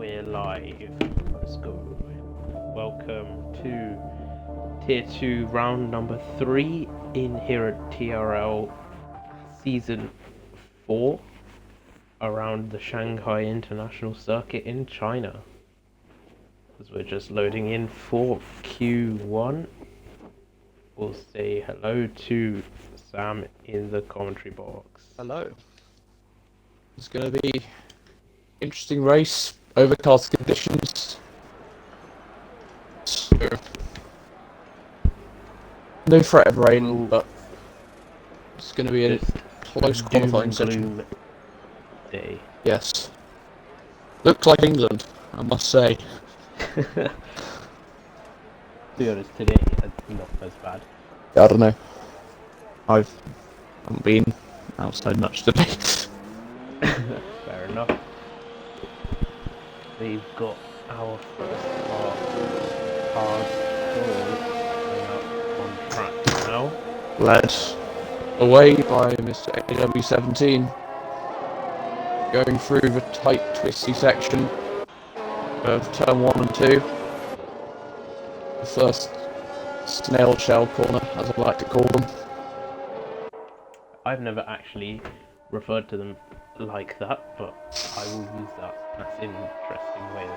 We're live. Let's go. Welcome to Tier 2 round number 3 in here at TRL Season 4 around the Shanghai International Circuit in China. As we're just loading in for Q1, we'll say hello to Sam in the commentary box. Hello. It's going to be interesting race, overcast conditions. So, no threat of rain, but it's going to be a close qualifying session. Day. Yes. Looks like England, I must say. To be honest, today it's not as bad. I don't know. I haven't been outside much today. Fair enough. We've got our first cars on track now. Led away by Mr. AW17. Going through the tight, twisty section of turn 1 and 2. The first snail shell corner, as I like to call them. I've never actually referred to them like that, but I will use that. That's an interesting way of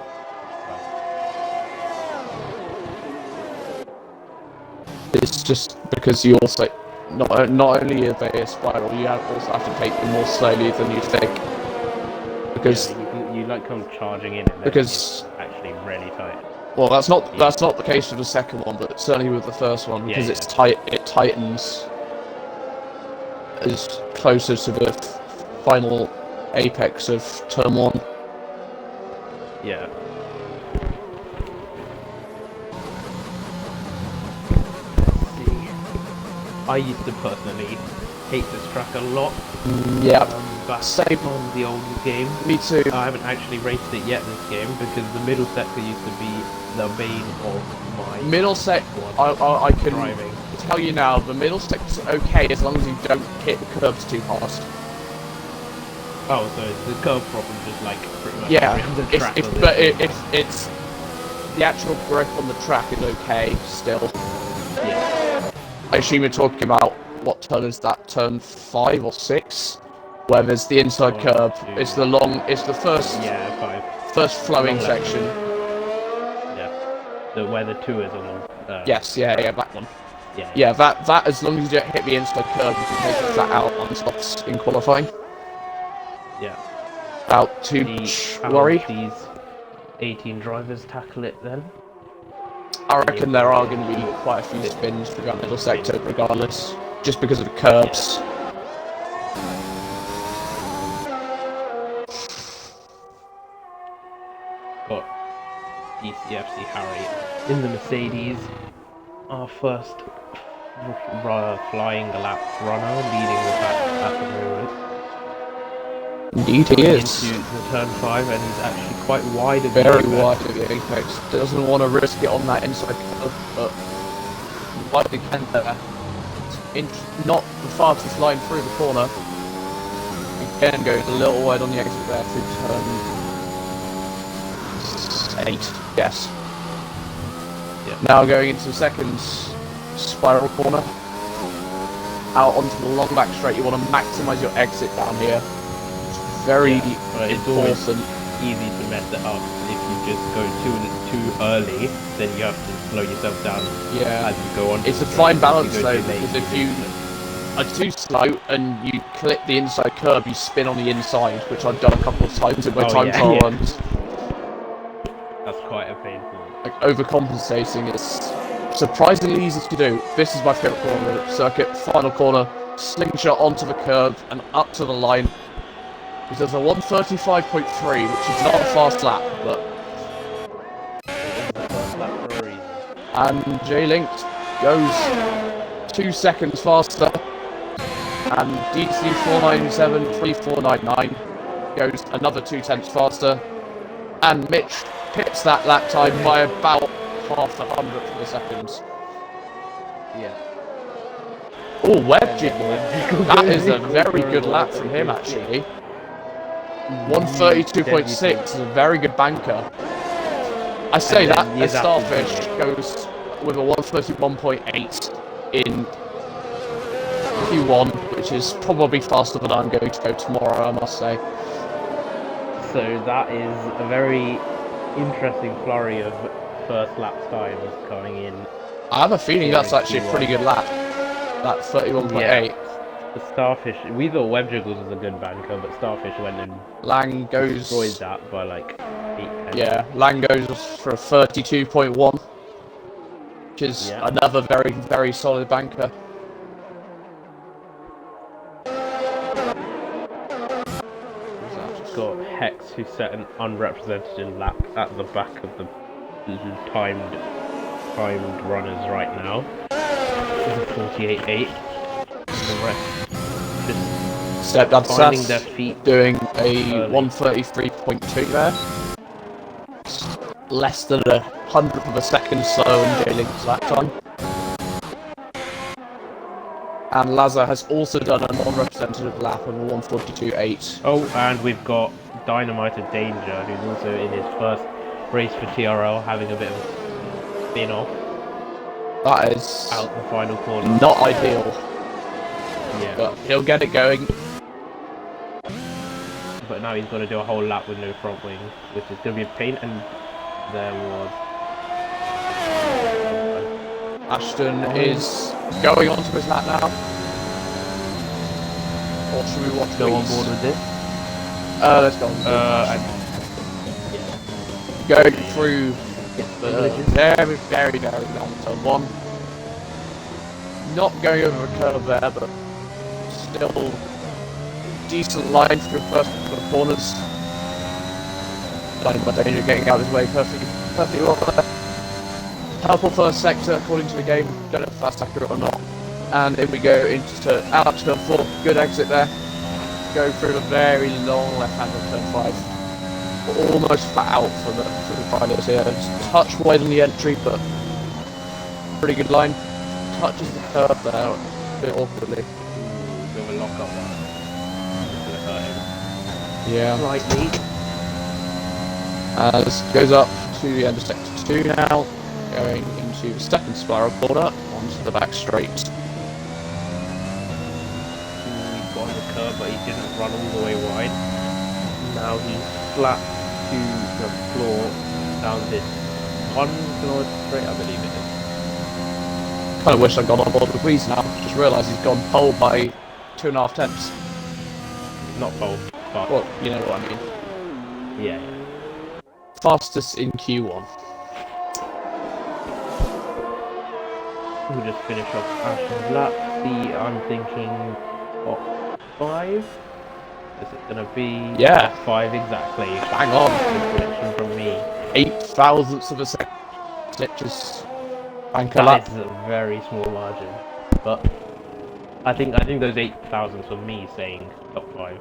describing. It's just because you also, not only are they a spiral, you also have to take them more slowly than you think. Because you like come charging in, and because it's actually really tight. Well, that's not the case for the second one, but certainly with the first one, because it's tight. It tightens as closer to the final apex of turn 1. Yeah. I used to personally hate this track a lot. Yeah. Back Same on the old game. Me too. I haven't actually raced it yet this game because the middle sector used to be the bane of my middle sector. I can driving. tell you now, the middle sector's okay as long as you don't hit the curbs too fast. Oh, so the curb problem just like pretty much the track. If it's the actual grip on the track is okay still. Yeah. I assume you're talking about what turn is that? Turn 5 or 6, where there's the inside curb. It's the first. Yeah, 5. First flowing section. Yeah. Where the 2 is on them. Yes. Yeah. That one. Yeah. That as long as you don't hit the inside curb, you can take it flat out on stops in qualifying. Yeah. About to worry. These 18 drivers tackle it then. I reckon there are going to be quite a few spins for that middle sector, regardless, just because of the curbs. Got DCFC Harry in the Mercedes. Our first flying lap runner, leading the pack at the moment. Indeed, he is. Into the turn 5, and he's actually quite wide of the Very apex. wide of the apex. Doesn't want to risk it on that inside curve, but quite the can there. Not the fastest line through the corner. Again, goes a little wide on the exit there through turn 8. Yes. Yeah. Now going into the second spiral corner. Out onto the long back straight. You want to maximise your exit down here. Very it's always easy to mess it up if you just go too early. Then you have to slow yourself down as you go on. It's a fine balance though, because if you are too slow and you clip the inside curb, you spin on the inside, which I've done a couple of times in my time trial runs. That's quite a painful. Like overcompensating is surprisingly easy to do. This is my favourite corner of the circuit. Final corner, slingshot onto the curb and up to the line. He does a 1:35.3, which is not a fast lap, but. And J-Link goes 2 seconds faster, and DC4973499 goes another 0.2 faster, and Mitch pits that lap time by about half a hundredth of a second. Yeah. Oh, web jiggle. That is a very good lap from him, actually. 132.6 is a very good banker. I say that then as you'd have to do Starfish it. goes with a 131.8 in Q1, which is probably faster than I'm going to go tomorrow, I must say. So that is a very interesting flurry of first lap times coming in. I have a feeling Here that's in actually a pretty Q1. good lap. That 31.8. Yeah, the Starfish. We thought Web Jiggles was a good banker, but Starfish went and Lang destroyed goes. that by like 8 Yeah, Lang goes for a 32.1, which is Yeah. another very, very solid banker. Got Hex, who set an unrepresented lap at the back of the timed runners right now. 48.8. The rest just Step down to finding Seth, their feet. doing a early. 133.2 there. Less than a hundredth of a second slower than J-Link's lap time. And Lazar has also done a non-representative lap of a 142.8. Oh, and we've got Dynamite of Danger, who's also in his first race for TRL, having a bit of a spin-off That is out the final corner. not ideal, Yeah, but he'll get it going. but now he's got to do a whole lap with no front wing, which is going to be a pain. And there was Ashton is going on to his lap now. Or should we watch go on Weeze? board with this. Let's go on board. Going through the very, very, very long turn one. Not going over a curve there, but still decent line through the first couple of corners. Dynamite Danger getting out of his way perfectly well there. Purple first sector, according to the game. Don't know if that's accurate or not. And in we go into out to turn 4. Good exit there. Go through a very long left-hander turn 5. We're almost flat out for the riders here. It's a touch wide on the entry, but pretty good line. Touches the curve there a bit awkwardly. Ooh, bit of a lock up there. It's going to hurt him. Yeah. Slightly. As goes up to the end of sector 2 now, going into the second spiral corner onto the back straight. He got on the curve, but he didn't run all the way wide. Now he's flat to the floor down this 1 kilometer straight, I believe it is. Kind of wish I'd gone on board with Weeze now. Just realised he's gone pole by 2.5 tenths. Not pole, but Well, you know what I mean. yeah. Fastest in Q1. We'll just finish off Ashton's lap. I'm thinking top 5. Is it gonna be? Yeah. Top 5 exactly. Bang on. Good prediction from me. 8 thousandths of a second. Just banker That lap. is a very small margin, but I think those 8,000s were me saying top 5.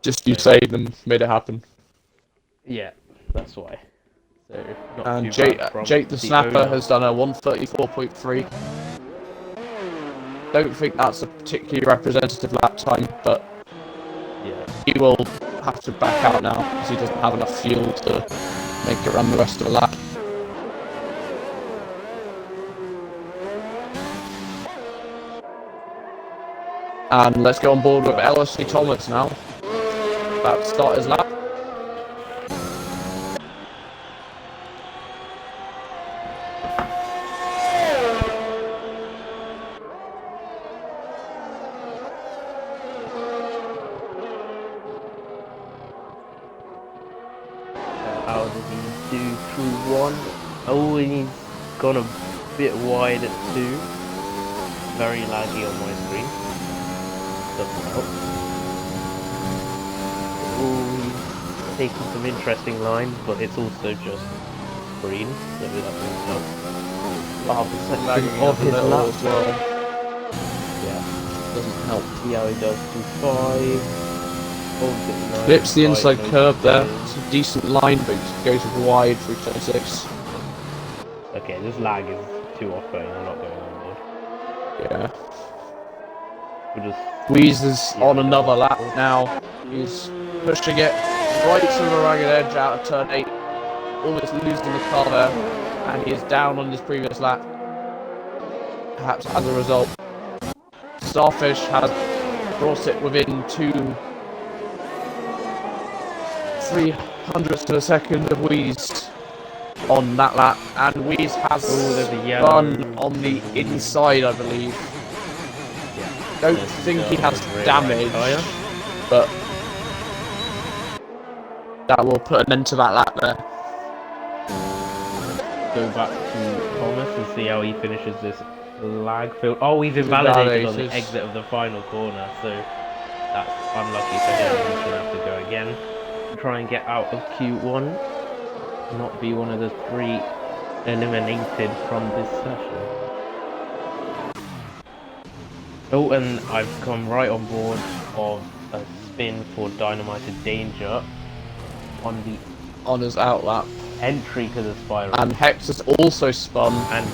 Just you saying them made it happen. Yeah, that's why. So not And too bad from Jake the Snapper owner. has done a 134.3. Don't think that's a particularly representative lap time, but Yeah. he will have to back out now because he doesn't have enough fuel to make it run the rest of the lap. And let's go on board with LSC Thomas now. About to start his lap. How did he do through 1? Oh, and he's gone a bit wide at 2. Very laggy on my screen. Doesn't help. Oh, he's taking some interesting lines, but it's also just green, so that doesn't help. Lagging Of a his little lap. as well. Yeah, Doesn't help. see how he does through 5. Flips the inside curve there. It's a decent line, but it goes wide through turn 6. Okay, this lag is too off-putting. I'm not going on board. Yeah. We'll just Weeze is on another lap now. He's pushing it right to the ragged edge out of turn 8, almost losing the car there, and he is down on his previous lap. Perhaps as a result, Starfish has brought it within 300ths of a second of Wheeze on that lap, and Wheeze has spun on the inside, I believe. Don't think he has damage, but that will put an end to that lap there. Go back to Thomas and see how he finishes this lag field. Oh, he's invalidated on the exit of the final corner, so that's unlucky for him. He's gonna have to go again to try and get out of Q1, not be one of the 3 eliminated from this session. Oh, and I've come right on board of a spin for Dynamited Danger on his outlap entry to the spiral. And Hex has also spun and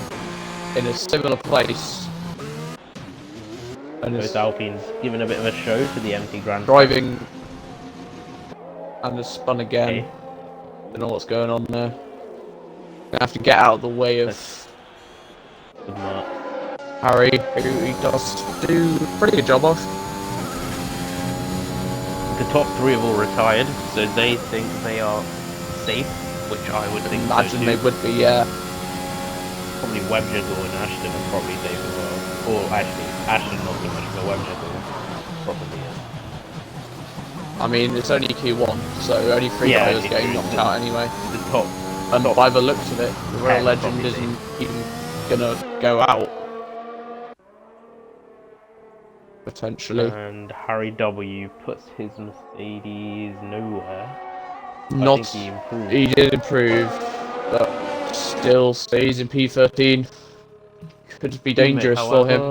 in a similar place. And both Alpines giving a bit of a show for the empty Grand driving and has spun again. Okay. Don't know what's going on there. Gonna have to get out of the way of Harry, who he does do a pretty good job of. The top 3 have all retired, so they think they are safe, which I would think imagine they would be, yeah. Probably Webjiggle and Ashton are probably safe as well. Or actually, Ashton not so much, but Webjiggle probably is. I mean, it's only Q1, so only 3 players getting knocked out anyway. The top. And by the looks of it, the Real Legend isn't even gonna go out. Potentially. And Harry W puts his Mercedes nowhere. Not. I think he improved. He did improve, but still stays in P13. Could be dangerous for him.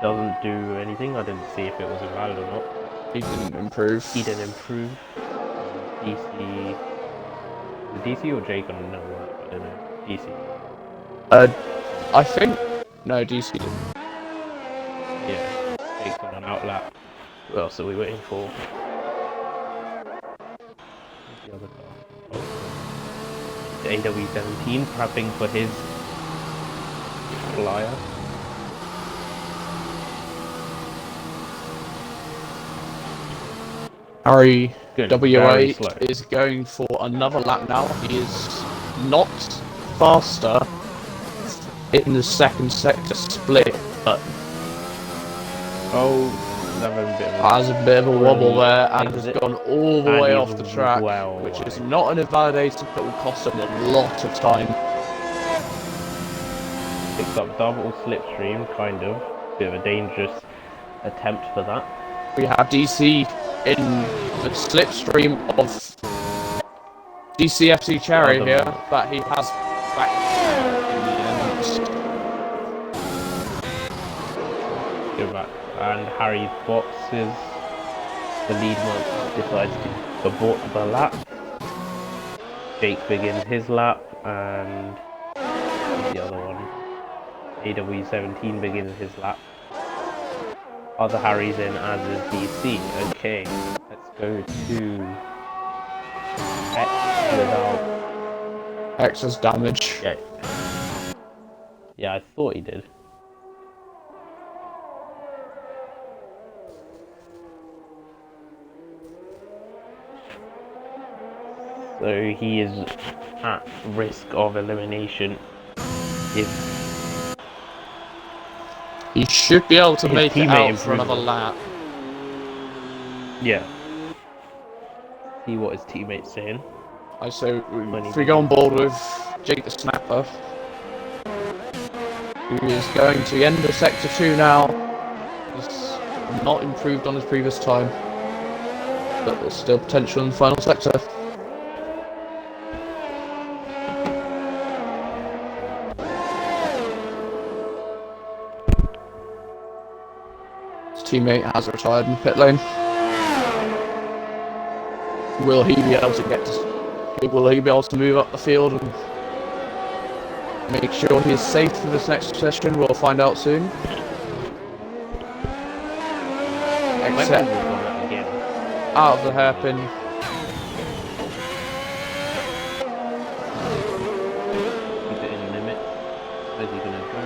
Doesn't do anything. I didn't see if it was invalid or not. He didn't improve. He didn't improve. DC. The DC or Jake on no, I don't know. DC. I think no, DC didn't. Yeah, Jake's on an outlap. What else are we waiting for? The other car. Oh. The AW17 prepping for his flyer. Harry W8 is going for another lap now. He is not faster in the second sector split, but has a bit of a wobble there and has gone all the way off the track, which is not an invalidator, but will cost him a lot of time. Picks up double slipstream, kind of. Bit of a dangerous attempt for that. We have DC in the slipstream of DCFC Cherry here, but he has back in the end. Go back. And Harry boxes. The lead one decides to abort the lap. Jake begins his lap, and the other one, AW17, begins his lap. Other Harry's in, as is DC. Okay, let's go to X without X's damage. Yeah, I thought he did. So he is at risk of elimination if he should be able to make it out for another lap. Yeah. See what his teammate's saying. So if we go on board with Jake the Snapper, who is going to the end of Sector 2 now. He's not improved on his previous time, but there's still potential in the final sector. Teammate has retired in the pit lane. Will he be able to will he be able to move up the field and make sure he is safe for this next session? We'll find out soon. X set Webster's gone up again. out of the hairpin. Keep it in limit. Where's he gonna go?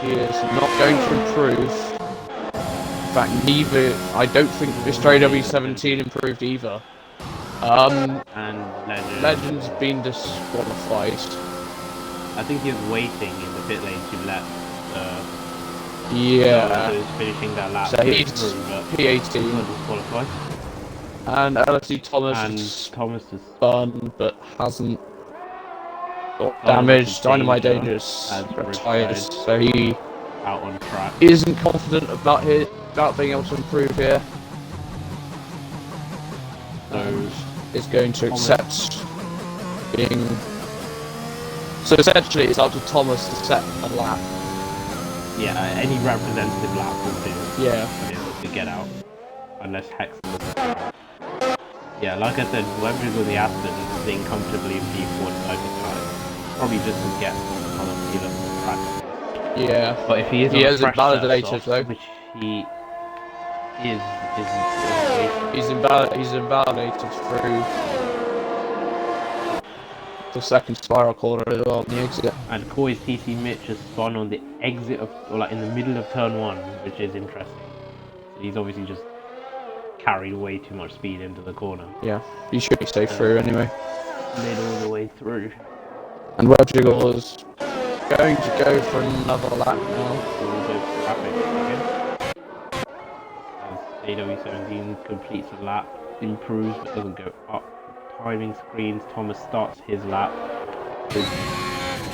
He is not going to improve. In fact, neither. I don't think this W17 improved either. And Legend's been disqualified. I think he was waiting in the pit lane to let Yeah. who's finishing that lap So he's through, but P18. not disqualified. And LFC Thomas And is Thomas is spun, but hasn't got Dynamite damage. Dynamite Danger Dangerous has retired, retired. so he out on track. isn't confident about being able to improve here. So is going to accept being. So essentially, it's up to Thomas to set a lap. yeah, any representative lap will do. Yeah. To get out, unless Hex. Yeah, like I said, whoever's with the Aston sitting comfortably in P4 inside the car, probably just to get another feel of the track. Yeah. But if he is he on has fresh invalidated surface, though. which he is He's invalidated through the second spiral corner as well on the exit. And Koi's TC Mitch has spun on the exit of, or like in the middle of turn 1, which is interesting. So he's obviously just carried way too much speed into the corner. Yeah, he should be safe through anyway. Mid all the way through. And Webjiggle is going to go for another lap now. As AW17 completes a lap, improves but doesn't go up. Timing screens, Thomas starts his lap. With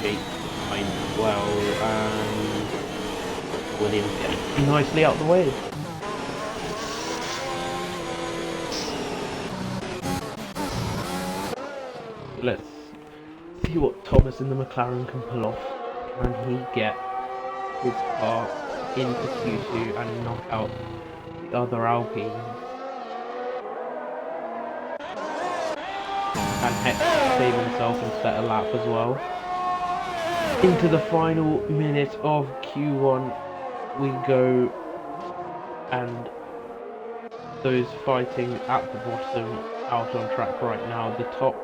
Jake behind as well, and Williams gets nicely out the way. Let's see what Thomas in the McLaren can pull off. Can he get his car into Q2 and knock out the other Alpines? Can Hex save himself and set a lap as well? Into the final minute of Q1 we go, and those fighting at the bottom out on track right now. The top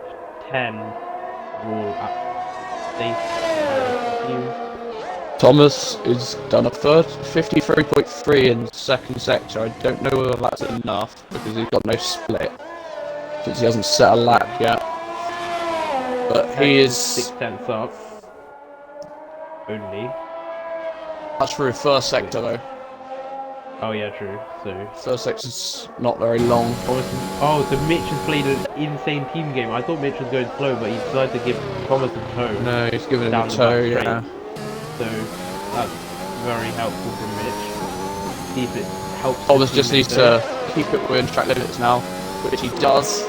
10 are all at safe. Thomas has done a 53.3 in the second sector. I don't know whether that's enough because he's got no split since he hasn't set a lap yet. But he is 6/10 up only. That's for his first sector though. Oh yeah, true. So first sector's not very long. Oh, so Mitch has played an insane team game. I thought Mitch was going slow, but he decided to give Thomas a toe. No, he's giving him down a the toe, back yeah. So that's very helpful from Mitch. See if it helps. Thomas just needs to keep it within track limits now, which he does.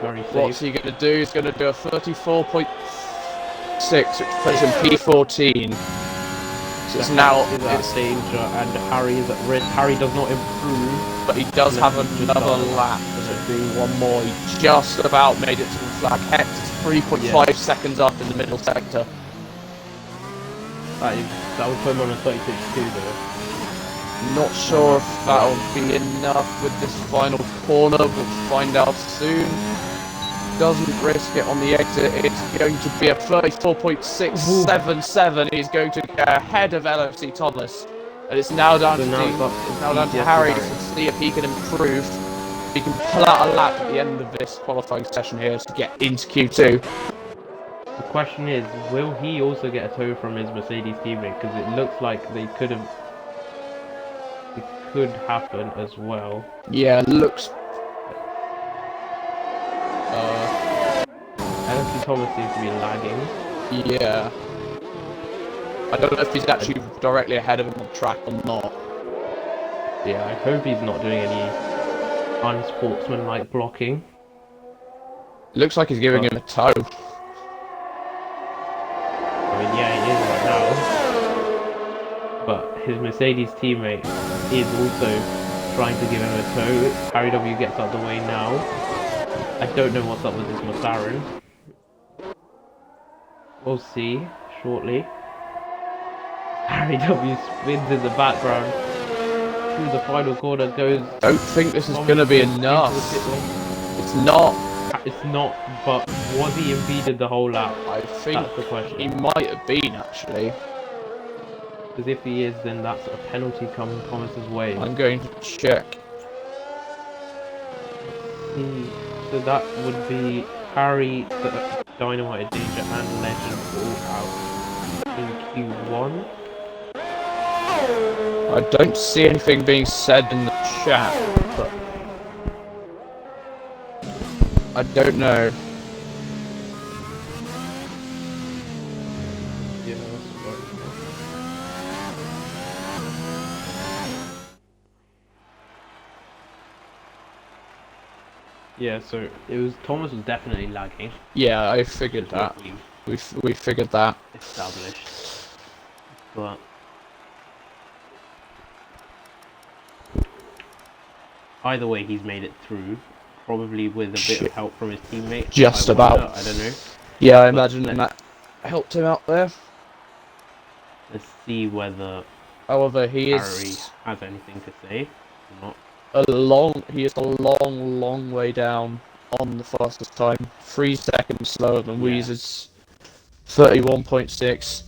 Very safe. What's he going to do? He's going to do a 34.6, which puts him P14. So it's now it's danger, and Harry is at risk. Harry does not improve, but he does have another lap to do one more. He just about made it to the flag. Hex is 3.5 seconds up in the middle sector. That would put him on a 36.2 though. Not sure if that'll be enough with this final corner. We'll find out soon. Doesn't risk it on the exit. It's going to be a 34.677. He's going to get ahead of LFC Thomas, and it's now down to Harry to see if he can improve. He can pull out a lap at the end of this qualifying session here to get into Q2. The question is, will he also get a toe from his Mercedes teammate? Because it looks like it could happen as well. Yeah, looks. LFC Thomas seems to be lagging. Yeah. I don't know if he's actually directly ahead of him on track or not. Yeah, I hope he's not doing any unsportsmanlike blocking. Looks like he's giving him a toe. I mean, yeah, he is right now. But his Mercedes teammate is also trying to give him a toe. Harry W gets out the way now. I don't know what's up with this McLaren. We'll see shortly. Harry W spins in the background. through the final corner goes. Don't think this is Thomas going to be goes into the enough. pit lane. It's not. It's not, but was he impeded the whole lap? I think That's the question. he might have been, actually. Because if he is, then that's a penalty coming Thomas's way. I'm going to check. So that would be Harry, Dynamite Danger, and Legend all out in Q1. I don't see anything being said in the chat, but I don't know. Yeah, that's right. Yeah, so it was Thomas was definitely lagging. Yeah, I figured that. We figured that. Established, but either way, he's made it through. Probably with a bit of help from his teammate. Just about. I don't know. Yeah, I imagine that helped him out there. Let's see whether However, he Harry is has anything to say or not. he is a long way down on the fastest time. 3 seconds slower than Weezer's 31.6.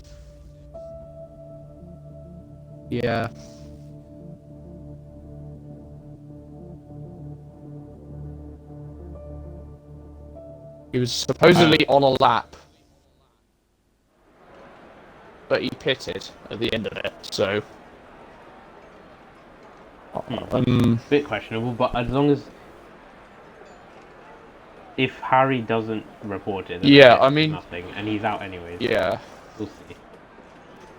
Yeah. He was supposedly on a lap, but he pitted at the end of it, so Bit questionable, but as long as if Harry doesn't report it, then yeah, it's I mean nothing, and he's out anyways. yeah, We'll see.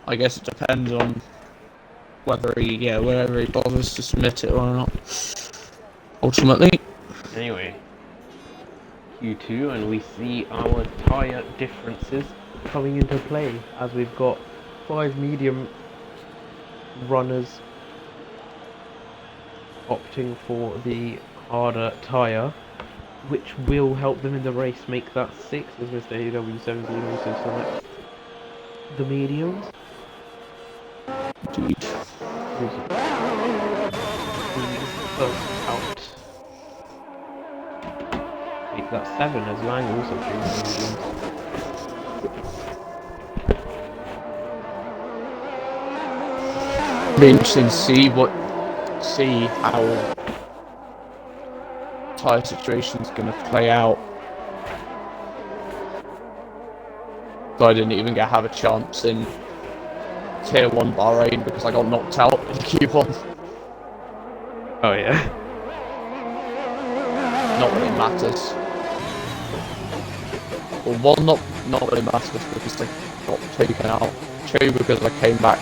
I guess it depends on whether he bothers to submit it or not. Ultimately. Anyway, Q2, and we see our tyre differences coming into play as we've got 5 medium runners opting for the harder tyre, which will help them in the race make that 6 as Mr. AW17 also selects the mediums. Indeed. Out. Make that 7 as Lang also chooses mediums. Be interesting to see how tyre situation's gonna play out. So I didn't even have a chance in Tier 1 Bahrain because I got knocked out in Q1. Oh yeah. Not that it matters. Well, one not really matters because I got taken out. 2 because I came back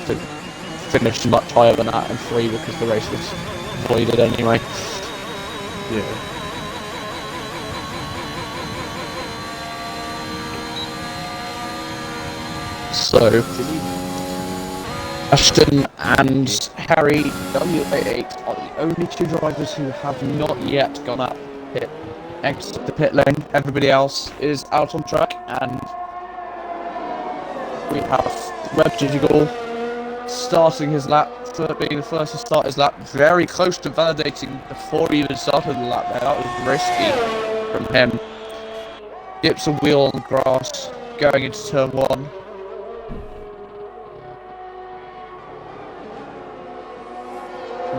to finish much higher than that, and 3 because the race was voided anyway. Yeah. So, Ashton and Harry WA8 are the only 2 drivers who have not yet gone up exit the pit lane. Everybody else is out on track, and we have Web Digital starting his lap, being the first to start his lap, very close to validating before he even started the lap there. That was risky from him. Dips a wheel on the grass, going into turn 1.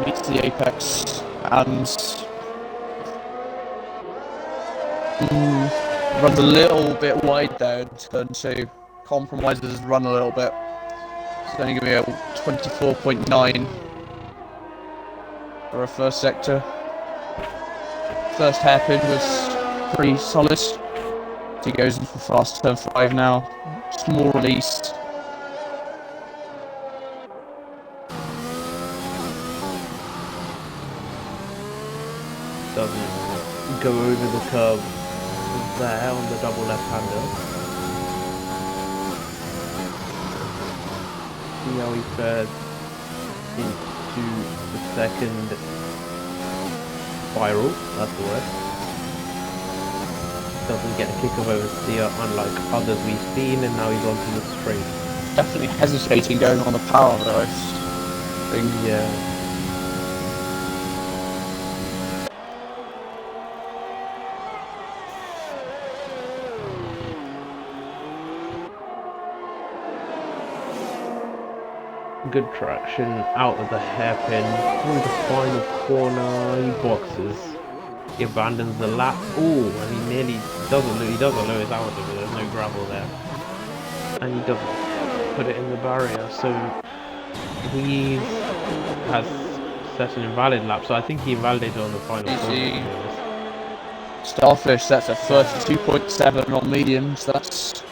Meets the apex and runs a little bit wide there in turn 2. Compromises his run a little bit. It's only going to be a 24.9 for a first sector. First hairpin was pretty solid. He goes in for fast turn 5 now. Small release. Doesn't go over the curve there on the double left-hander. See how he fares into the second spiral, that's the word. Doesn't get a kick of oversteer unlike others we've seen, and now he's onto the straight. Definitely hesitating going on the power though. thing. Yeah. Good traction out of the hairpin through the final corner. He boxes. He abandons the lap. Oh, and he nearly doesn't lose. He doesn't lose out of it. There's no gravel there, and he doesn't put it in the barrier. So he has set an invalid lap. So I think he invalidated on the final corner. Starfish sets a 32.7 on mediums. That's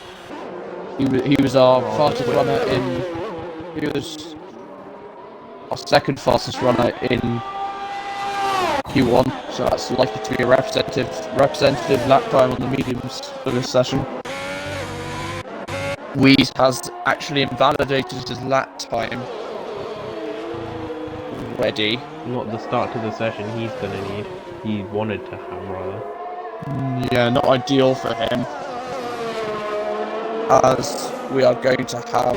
he was our fastest runner in. He was our second fastest runner in Q1, so that's likely to be a representative lap time on the mediums for this session. Wheeze has actually invalidated his lap time already. Not the start to the session he's gonna need. He wanted to have rather. Yeah, not ideal for him, as we are going to have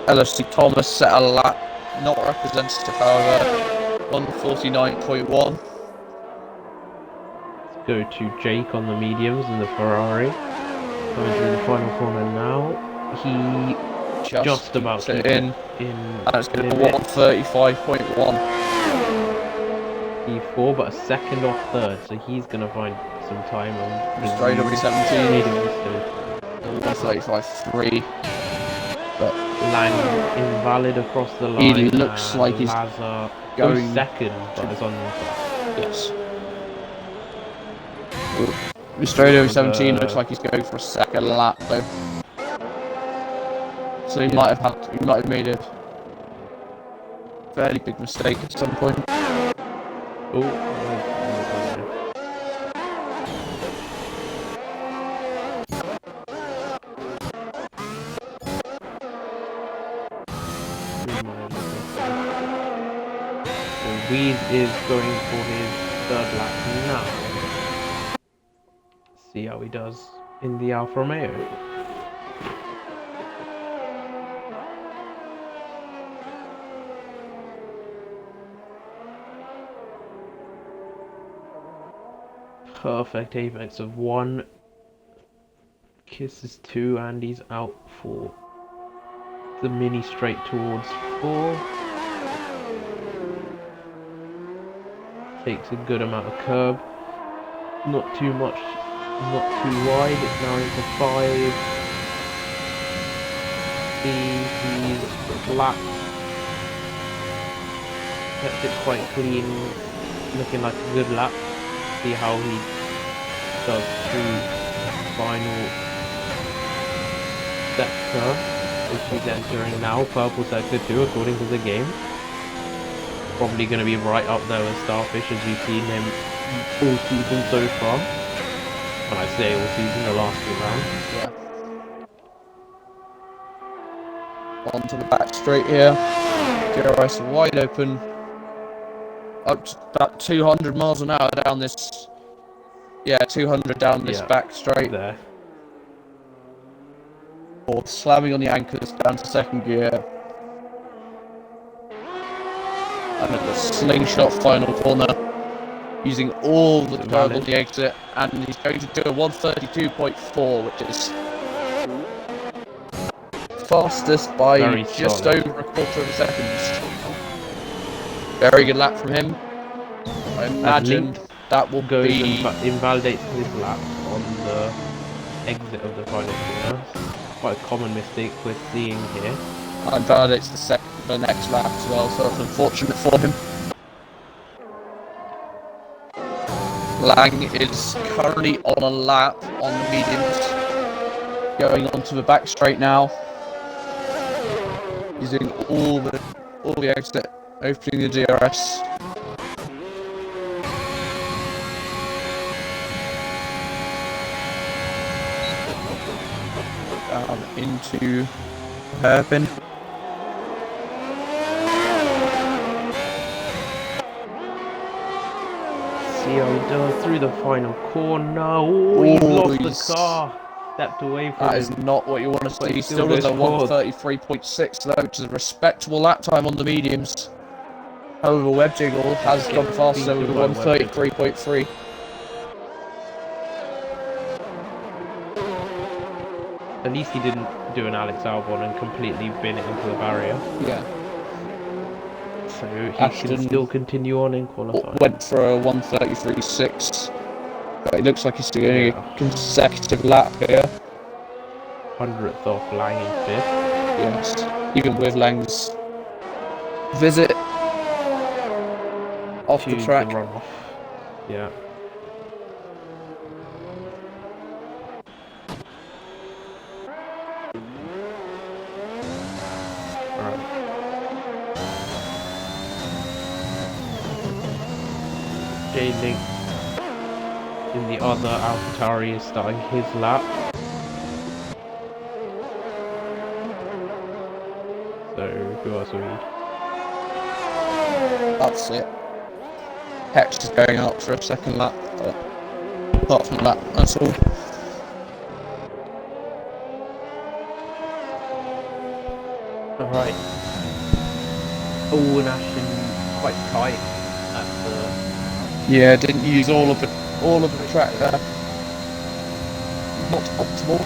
LFC Thomas set a lap, not representative, however, 149.1. Let's go to Jake on the mediums in the Ferrari. Coming through the final corner now. He just about keeps it keeps in. And it's going to be 135.1. P4, but a second off third, so he's going to find some time on Straight W17. 135.3. But Lang invalid across the line. He looks like he's Lazar going second, but it's on. Yes. Straight W17 looks like he's going for a second lap though. So he might have made a fairly big mistake at some point. Oh. Weed is going for his third lap now. See how he does in the Alfa Romeo. Perfect apex of 1. Kisses 2, and he's out for the mini straight towards 4. Takes a good amount of curb. Not too much, not too wide. It's now into 5. He's flat. Kept it quite clean. Looking like a good lap. See how he does through the final sector, which he's entering now. Purple sector 2 according to the game. Probably going to be right up there with Starfish, as we've seen him all season so far. When I say all season, the last 2 rounds. Yeah. Onto the back straight here. DRS wide open. Up to about 200 miles an hour down this. Yeah, 200 down this back straight. There. Or slamming on the anchors down to second gear. And at the slingshot final corner, using all the curve on the exit, and he's going to do a 132.4, which is fastest by just over a quarter of a second. Very good lap from him. I imagine that will go be invalidates his lap on the exit of the final corner. Quite a common mistake we're seeing here. And invalidates the next lap as well, so it's unfortunate for him. Lang is currently on a lap on the mediums, going onto the back straight now. He's doing all the exit, opening the DRS. Down into hairpin. See how he does through the final corner. Oh, he's lost the car. stepped away from That him. is not what you want to But see. he Still still does a goes forward. 133.6 though, which is a respectable lap time on the mediums. However, Web Jiggle has Get gone faster with beaten by Web Jiggle. 133.3. At least he didn't do an Alex Albon and completely bin it into the barrier. Yeah. So he Ashton can still continue on in qualifying. went for a 133.6. But it looks like he's doing Yeah. a consecutive lap here. 100th off Lang in 5th. Yes. Even with Lang's visit off the To track. the runoff. Yeah. Alright. J-Link in the other AlphaTauri is starting his lap. So who else are we? That's it. Hex is going out for a second lap, but apart from that, that's all. Alright. Oh, and Ashton quite tight at Yeah, didn't use all of the track there. Not optimal.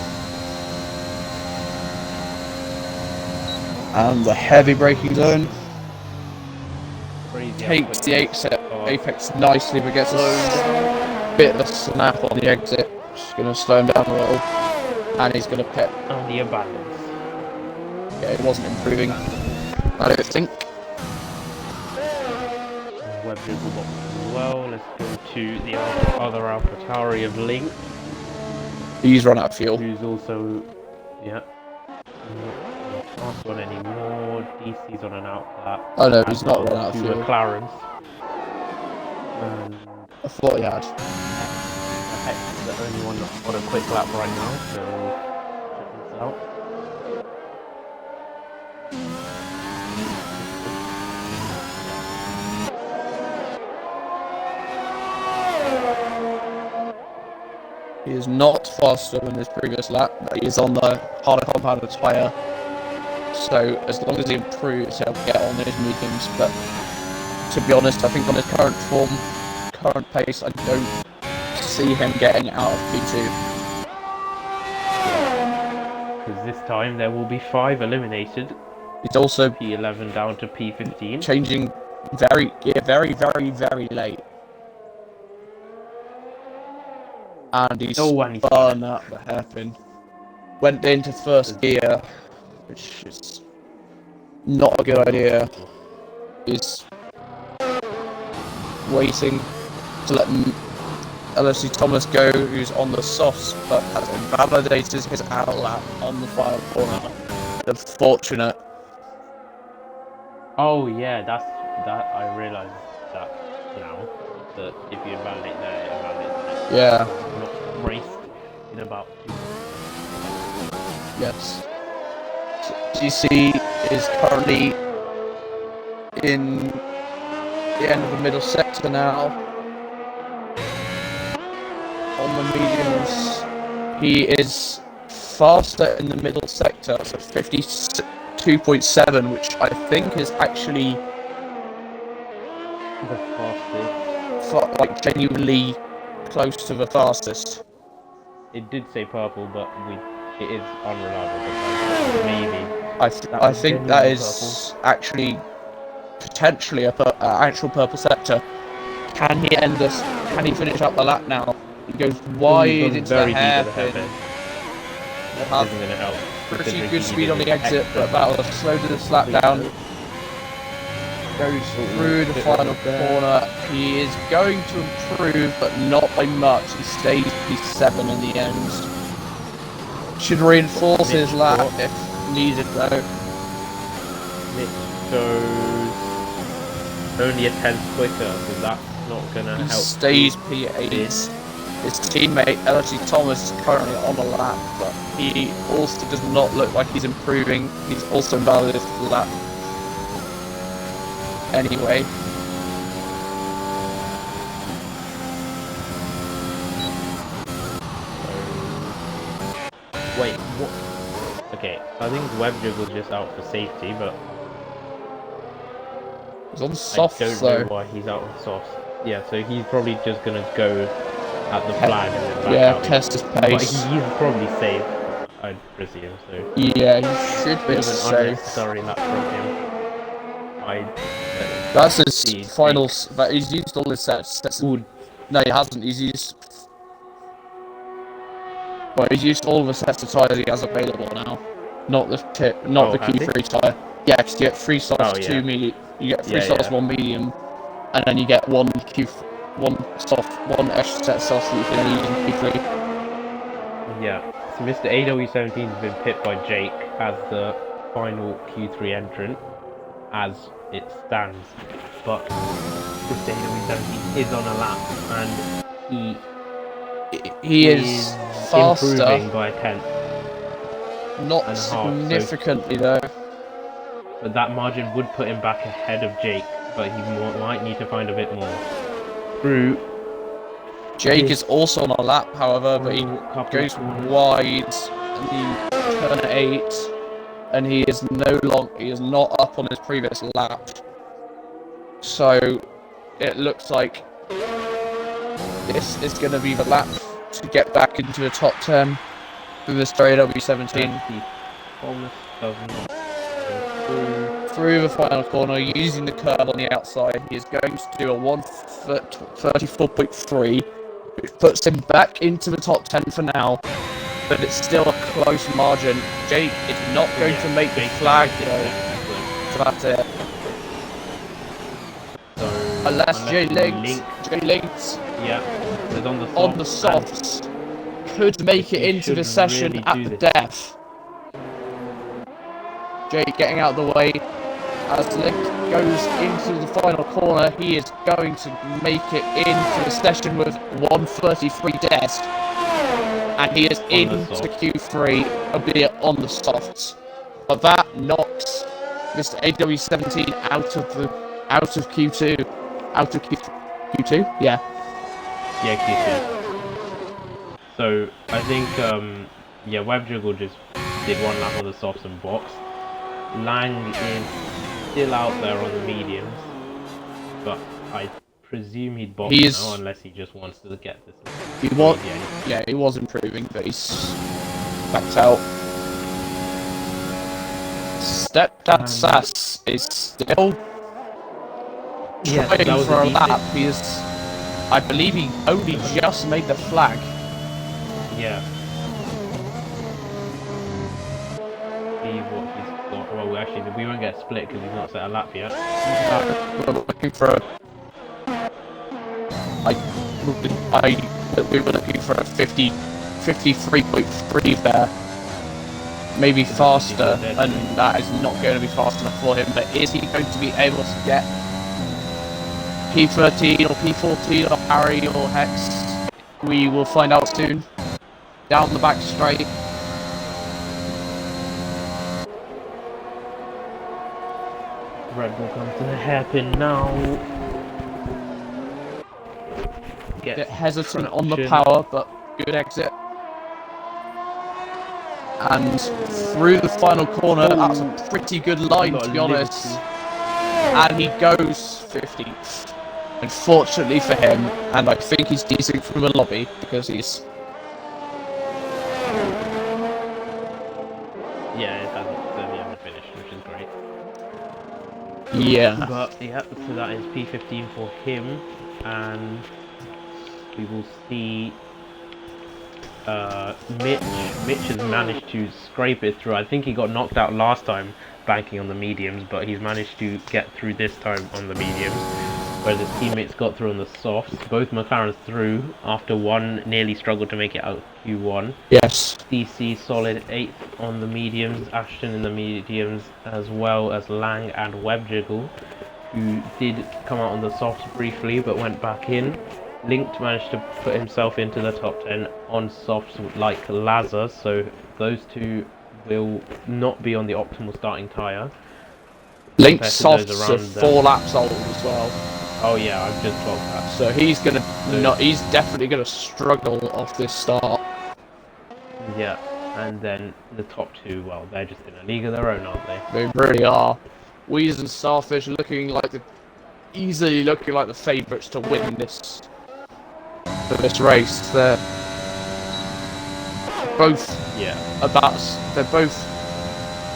And the heavy braking zone takes the apex nicely, but gets a bit of a snap on the exit. Just going to slow him down a little, and he's going to pit. and the abandons. Yeah, it wasn't improving, I don't think. Web Jiggle box as well. Let's go to the other AlphaTauri of Link, He's run out of fuel. who's also, yeah, not fast one anymore. DC's on an out lap. Oh no, he's not run out of Two fuel. McLarens. And I thought he had. Hex is the only one on a quick lap right now, so check this out. He is not faster than his previous lap, but he is on the harder compounded tyre. So as long as he improves, he'll get on his mediums. But to be honest, I think on his current form, current pace, I don't see him getting out of P2. Because this time there will be 5 eliminated. He's also P11 down to P15. changing very late. And he's spun up the hairpin. Went into first gear, which is not a good idea. He's waiting to let LFC Thomas go, who's on the softs, but has invalidated his outlap on the final corner. Unfortunate. Oh yeah, that I realised that now. That if you invalidate there, it invalidates there. Yeah. Not raced in about 2 Yes. GC is currently in the end of the middle sector now. On the mediums, he is faster in the middle sector, so 52.7, which I think is actually the fastest. like genuinely close to the fastest. It did say purple, but it is unreliable. Maybe. I think that is actually potentially a actual purple sector. Can he end this? Can he finish up the lap now? He goes wide into the hairpin. Will have Isn't gonna help. pretty good speed on the exit, but that will slow this lap down. Goes through the final corner. He is going to improve, but not by much. He stays P7 in the end. Should reinforce his lap if needed, though. Mitch goes only a tenth quicker, so that's not gonna help. He stays P8. His teammate LFC Thomas is currently on a lap, but he also does not look like he's improving. He's also invalidated the lap. Anyway. Wait, what? Okay, I think Webjig was just out for safety, but He's on I softs don't though. know why he's out on softs. Yeah, so he's probably just gonna go at the flag and then back Yeah, out. test his But pace. he's probably safe, I'd presume. So Yeah, he should bit be of an safe. unnecessary lap from him. That's his see, final. That he's used all his sets. Ooh, No, he hasn't. He's used. Well, he's used all the sets of tyres he has available now. Not the not the has he? Q3 tyre. Yeah, 'cause you get 3 softs, Oh, yeah. 2 medium. You get 3 softs, Yeah. 1 medium, and then you get one extra set of softs that you can use in Q3. Yeah. So Mr. AW17 has been pipped by Jake as the final Q3 entrant, as it stands. But Mr. AW17 is on a lap, and He is faster, improving by a tenth. not and a half, significantly though. But that margin would put him back ahead of Jake, but he might need to find a bit more. Through Jake is also on a lap, however, but he goes wide and he turn at 8, and he is not up on his previous lap. So it looks like this is going to be the lap to get back into the top 10 for this TRL-17. Through the final corner, using the curve on the outside, he is going to do a 1:34.3, which puts him back into the top 10 for now, but it's still a close margin. Jake is not going to make the flag though, so that's it. Unless Jay links, yeah, on the softs, could make it into the session at the death. Jake getting out of the way. As Link goes into the final corner, he is going to make it into the session with 1:33 desk, and he is into Q3, albeit on the softs. But that knocks Mr. AW17 out of Q2, Q2, yeah, Q2. So I think Webjiggle just did one lap on the softs and boxed. Lang is still out there on the mediums, but I presume he'd box now unless he just wants to get this. He was improving, but he's backed out. Stepdad Sass is still trying for a lap. He is, I believe, he only just made the flag. Yeah. Well, actually, we won't get split because he's not set a lap yet. We're looking for we were looking for a 53.3 there. Maybe faster, and that is not going to be fast enough for him. But is he going to be able to get P13 or P14 or Harry or Hex? We will find out soon. Down the back straight. Red Bull comes to the hairpin now. Bit hesitant on the power, but good exit. And through the final corner, that's a pretty good line to be honest. And he goes 15th. Unfortunately for him, and I think he's decent from the lobby because he's. Yeah, it hasn't finished, which is great. Yeah. But yeah, so that is P15 for him, and we will see Mitch has managed to scrape it through. I think he got knocked out last time banking on the mediums, but he's managed to get through this time on the mediums, whereas his teammates got through on the softs. Both McLarens through after one nearly struggled to make it out Q1. Yes. DC solid 8th on the mediums, Ashton in the mediums, as well as Lang and Webjiggle, who did come out on the softs briefly but went back in. Linked managed to put himself into the top 10 on softs like Lazar, so those two will not be on the optimal starting tyre. Linked softs are 4 laps old as well. Oh yeah, I've just clocked that. So he's he's definitely gonna struggle off this start. Yeah, And then the top two, well, they're just in a league of their own, aren't they? They really are. Wheeze and Starfish easily looking like the favourites to win this race. They're both they're both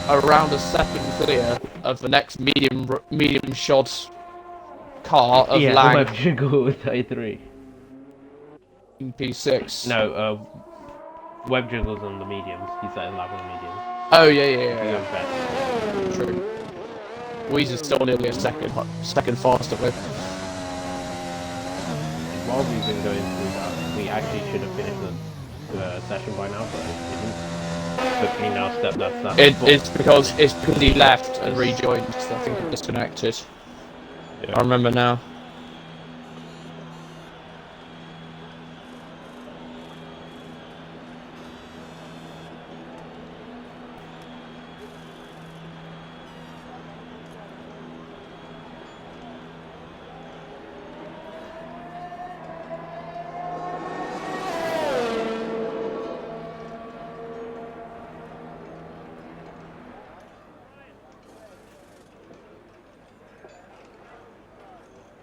around a second clear of the next medium shot car of Lang Web Jiggle with 33. in P6. No, Web Jiggle's on the mediums. He's at 11 on mediums. Oh yeah. True. Wheeze is still nearly a second faster with. While we've been going through that, we actually should have finished the session by now, but we didn't. Quickly now step that. It's because he left and rejoined, so I think it disconnected. Yeah. I remember now.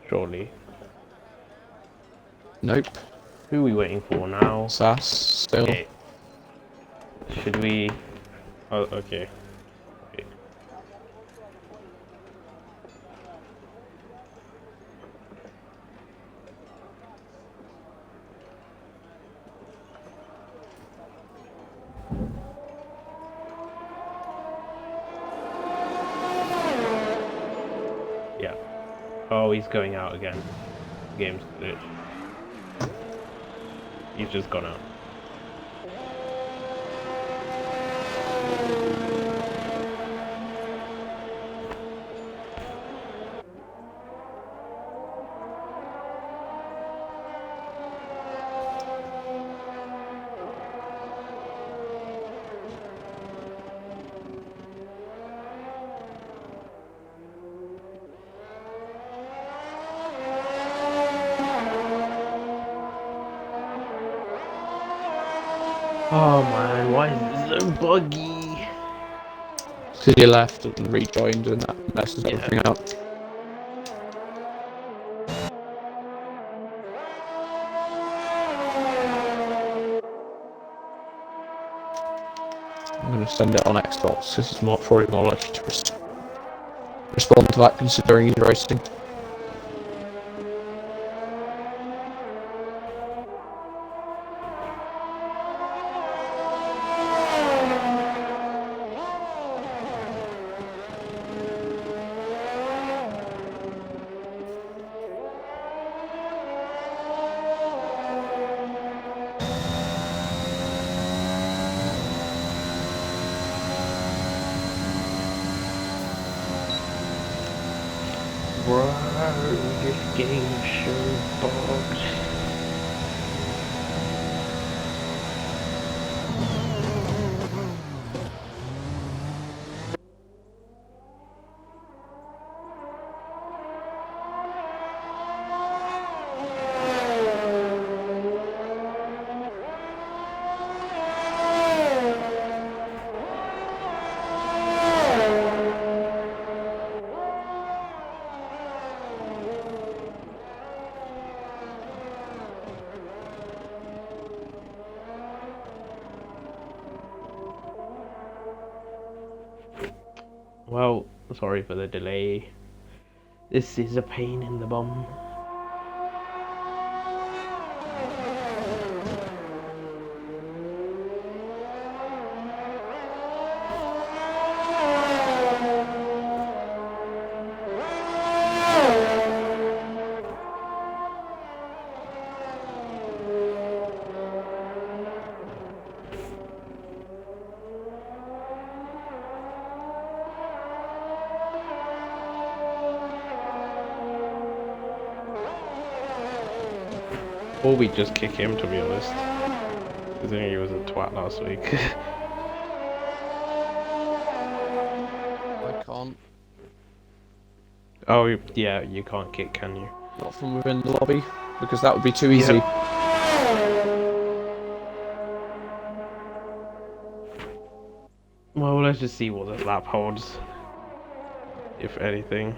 Surely. Nope. Who are we waiting for now? Sass, still. Okay. Should we... Oh, okay. Wait. Yeah. Oh, he's going out again. The game's glitched. He's just gone out. Oh man, why is it so buggy? Because you left and rejoined and that messes everything up. I'm going to send it on Xbox. This is probably more likely to respond to that considering he's racing. Bro, this game's so bugged. Well, sorry for the delay. This is a pain in the bum. Or we just kick him, to be honest. Because I think he was a twat last week. I can't. Oh, yeah, you can't kick, can you? Not from within the lobby, because that would be too easy. let's just see what this lap holds, if anything.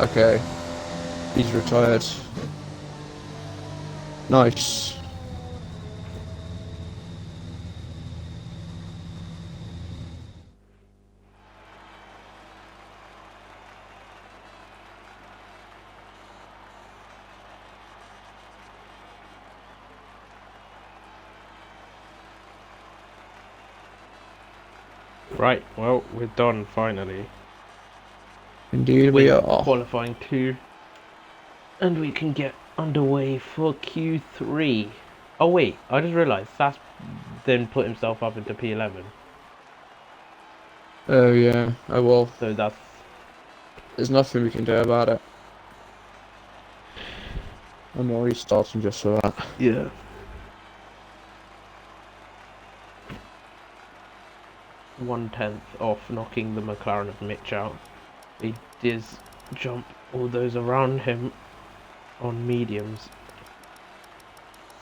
Okay. He's retired. Nice. Right, well, we're done finally. Indeed we With are. qualifying 2. And we can get underway for Q3. Oh wait, I just realised Sass then put himself up into P11. Oh yeah. Oh well. So that's... There's nothing we can do about it. I'm already starting just for that. Yeah. One-tenth off knocking the McLaren of Mitch out. He did jump all those around him on mediums.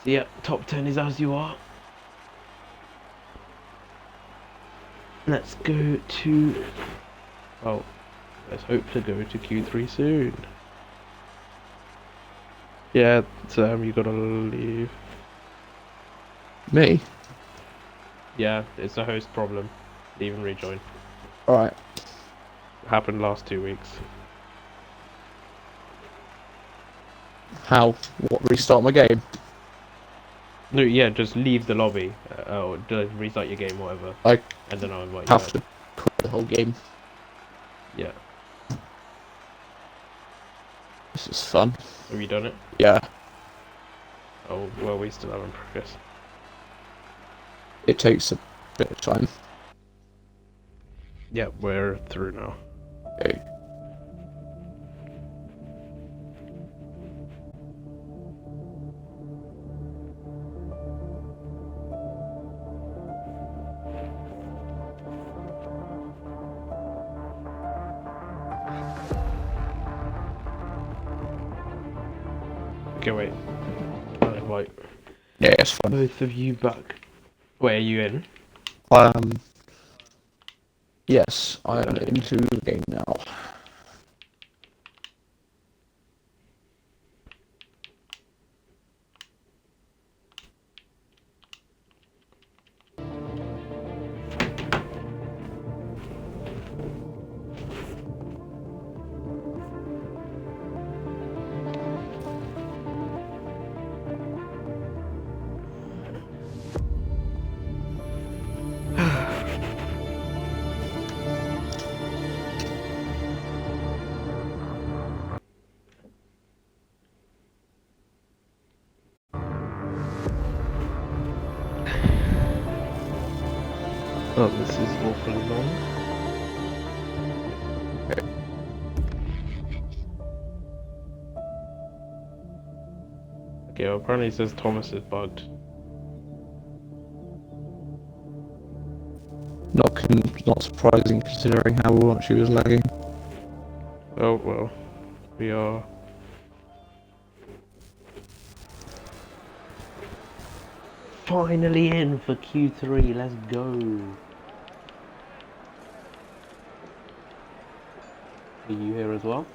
So yeah, top 10 is as you are. Let's go to... well, let's hope to go to Q3 soon. Yeah, Sam, you gotta leave. Me? Yeah, it's a host problem. Leave and rejoin. Alright. Happened last 2 weeks. How? What, restart my game? No, yeah, just leave the lobby. Or restart your game, whatever. I And then I'll invite you have back. to quit the whole game. Yeah. This is fun. Have you done it? Yeah. Oh, well, we still haven't progressed. It takes a bit of time. Yeah, we're through now. Okay. Okay, wait. I'll invite Yeah, it's fun. both of you back. Wait, are you in? Yes, I am into the game now. Oh, this is awfully long. Okay, well, apparently it says Thomas is bugged. Not surprising considering how much she was lagging. Oh, well. We are... finally in for Q3, let's go. Are you here as well?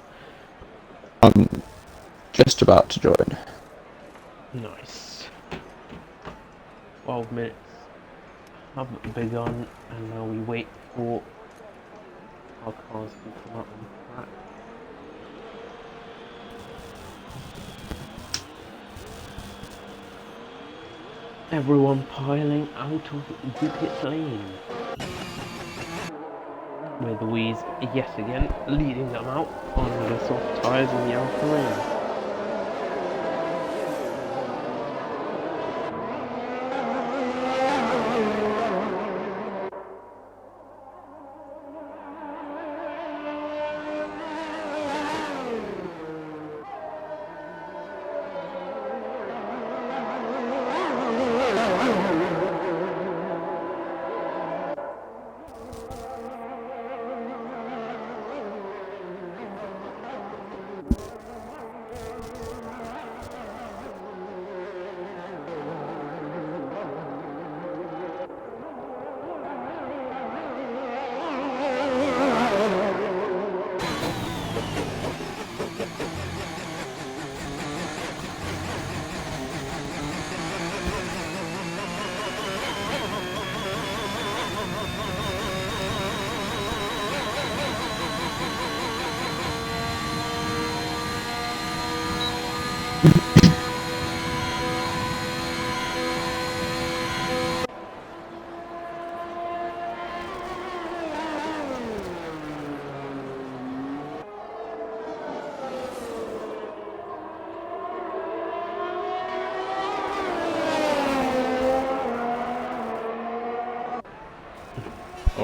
I'm just about to join. Nice. 12 minutes have begun, and now we wait for our cars to come up on track. Everyone piling out of the pit lane. With Louise yet again leading them out on the soft tyres in the Alfa Romeo.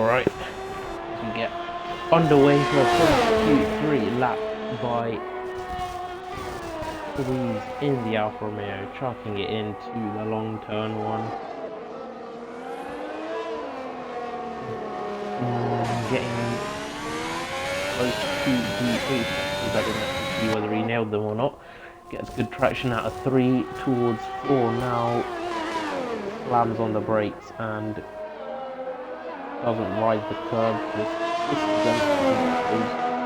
alright. As we get underway for a first Q3 lap by Louise in the Alfa Romeo, chucking it into the long turn one. Getting close to the apex. I didn't actually see whether he nailed them or not. Gets good traction out of 3 towards 4 now. Slams on the brakes and doesn't ride the curb. This goes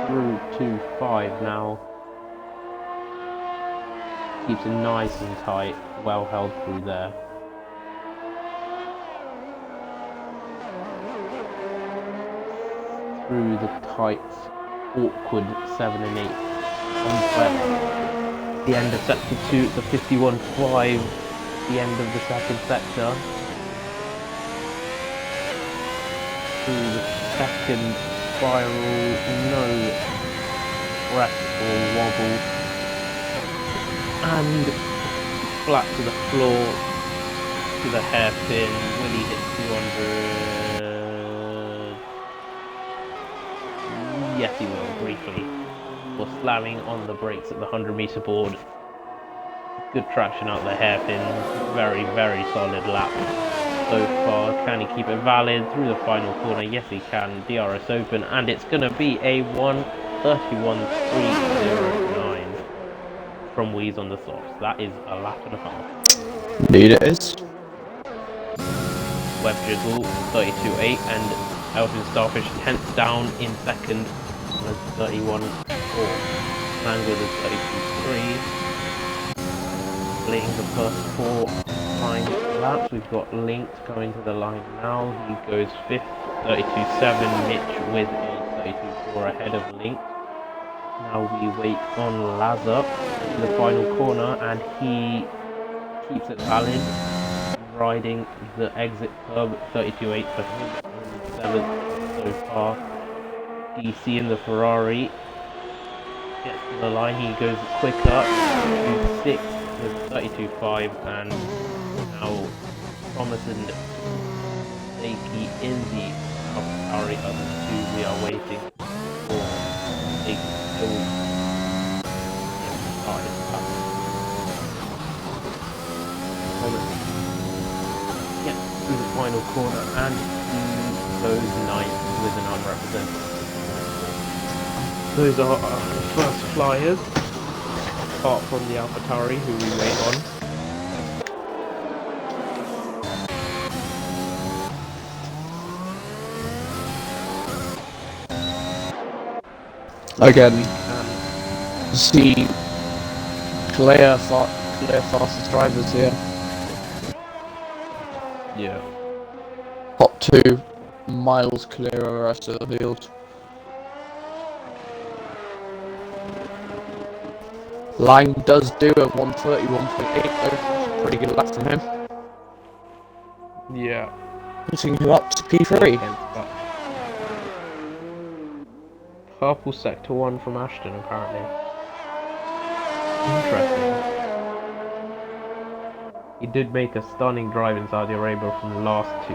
through to 5 now. Keeps it nice and tight, well held through there. Through the tight, awkward 7 and 8 on the end of sector 2, it's a 51.5, the end of the second sector. Through the second spiral, no rest or wobble, and flat to the floor, to the hairpin. Will he hit 200? Yes, he will, briefly. For slamming on the brakes at the 100-meter board. Good traction out the hairpin. Very, very solid lap so far. Can he keep it valid through the final corner? Yes, he can. DRS open, and it's going to be a 1:31.309 from Wheeze on the softs. That is a lap and a half. Indeed it is. Web Jiggle 32.8 and Elton Starfish 10th down in second with 31.4. Langwood is 32.3. Splitting the first 4 line laps. We've got Linked going to the line now. He goes 5th, 32.7. Mitch with a 32.4 ahead of Linked. Now we wait on Lazar in the final corner, and he keeps it valid, riding the exit curb. 32.8 for him in 7th so far. DC in the Ferrari gets to the line, he goes quicker to 6th with 32.5, and now Thomas and Seiki in the Ferrari. Other 2 we are waiting for Seiki still started Thomas through the final corner, and he goes 9th with an unrepresented. Those are our first flyers, apart from the AlphaTauri, who we wait on. Again, see clear fastest drivers here. Yeah. Top 2 miles clear of the rest of the field. Lang does do a 1:31.8 though. Pretty good lap from him. Yeah. Putting him up to P3. Purple sector 1 from Ashton, apparently. Interesting. He did make a stunning drive in Saudi Arabia from last to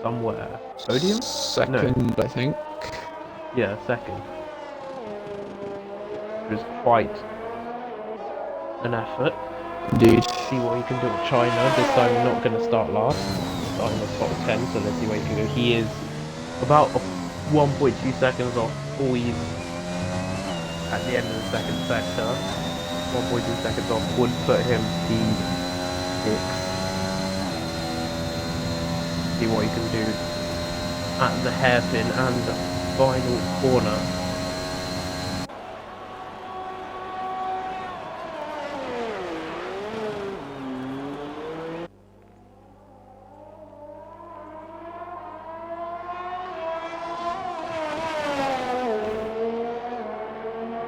somewhere. Podium? Second, no. I think. Yeah, second. It was quite an effort. Indeed. See what he can do at China. This time not going to start last. Starting the top 10, so let's see where he can go. He is about 1.2 seconds off Louise at the end of the second sector. 1.2 seconds off would put him P6. See what he can do at the hairpin and the final corner.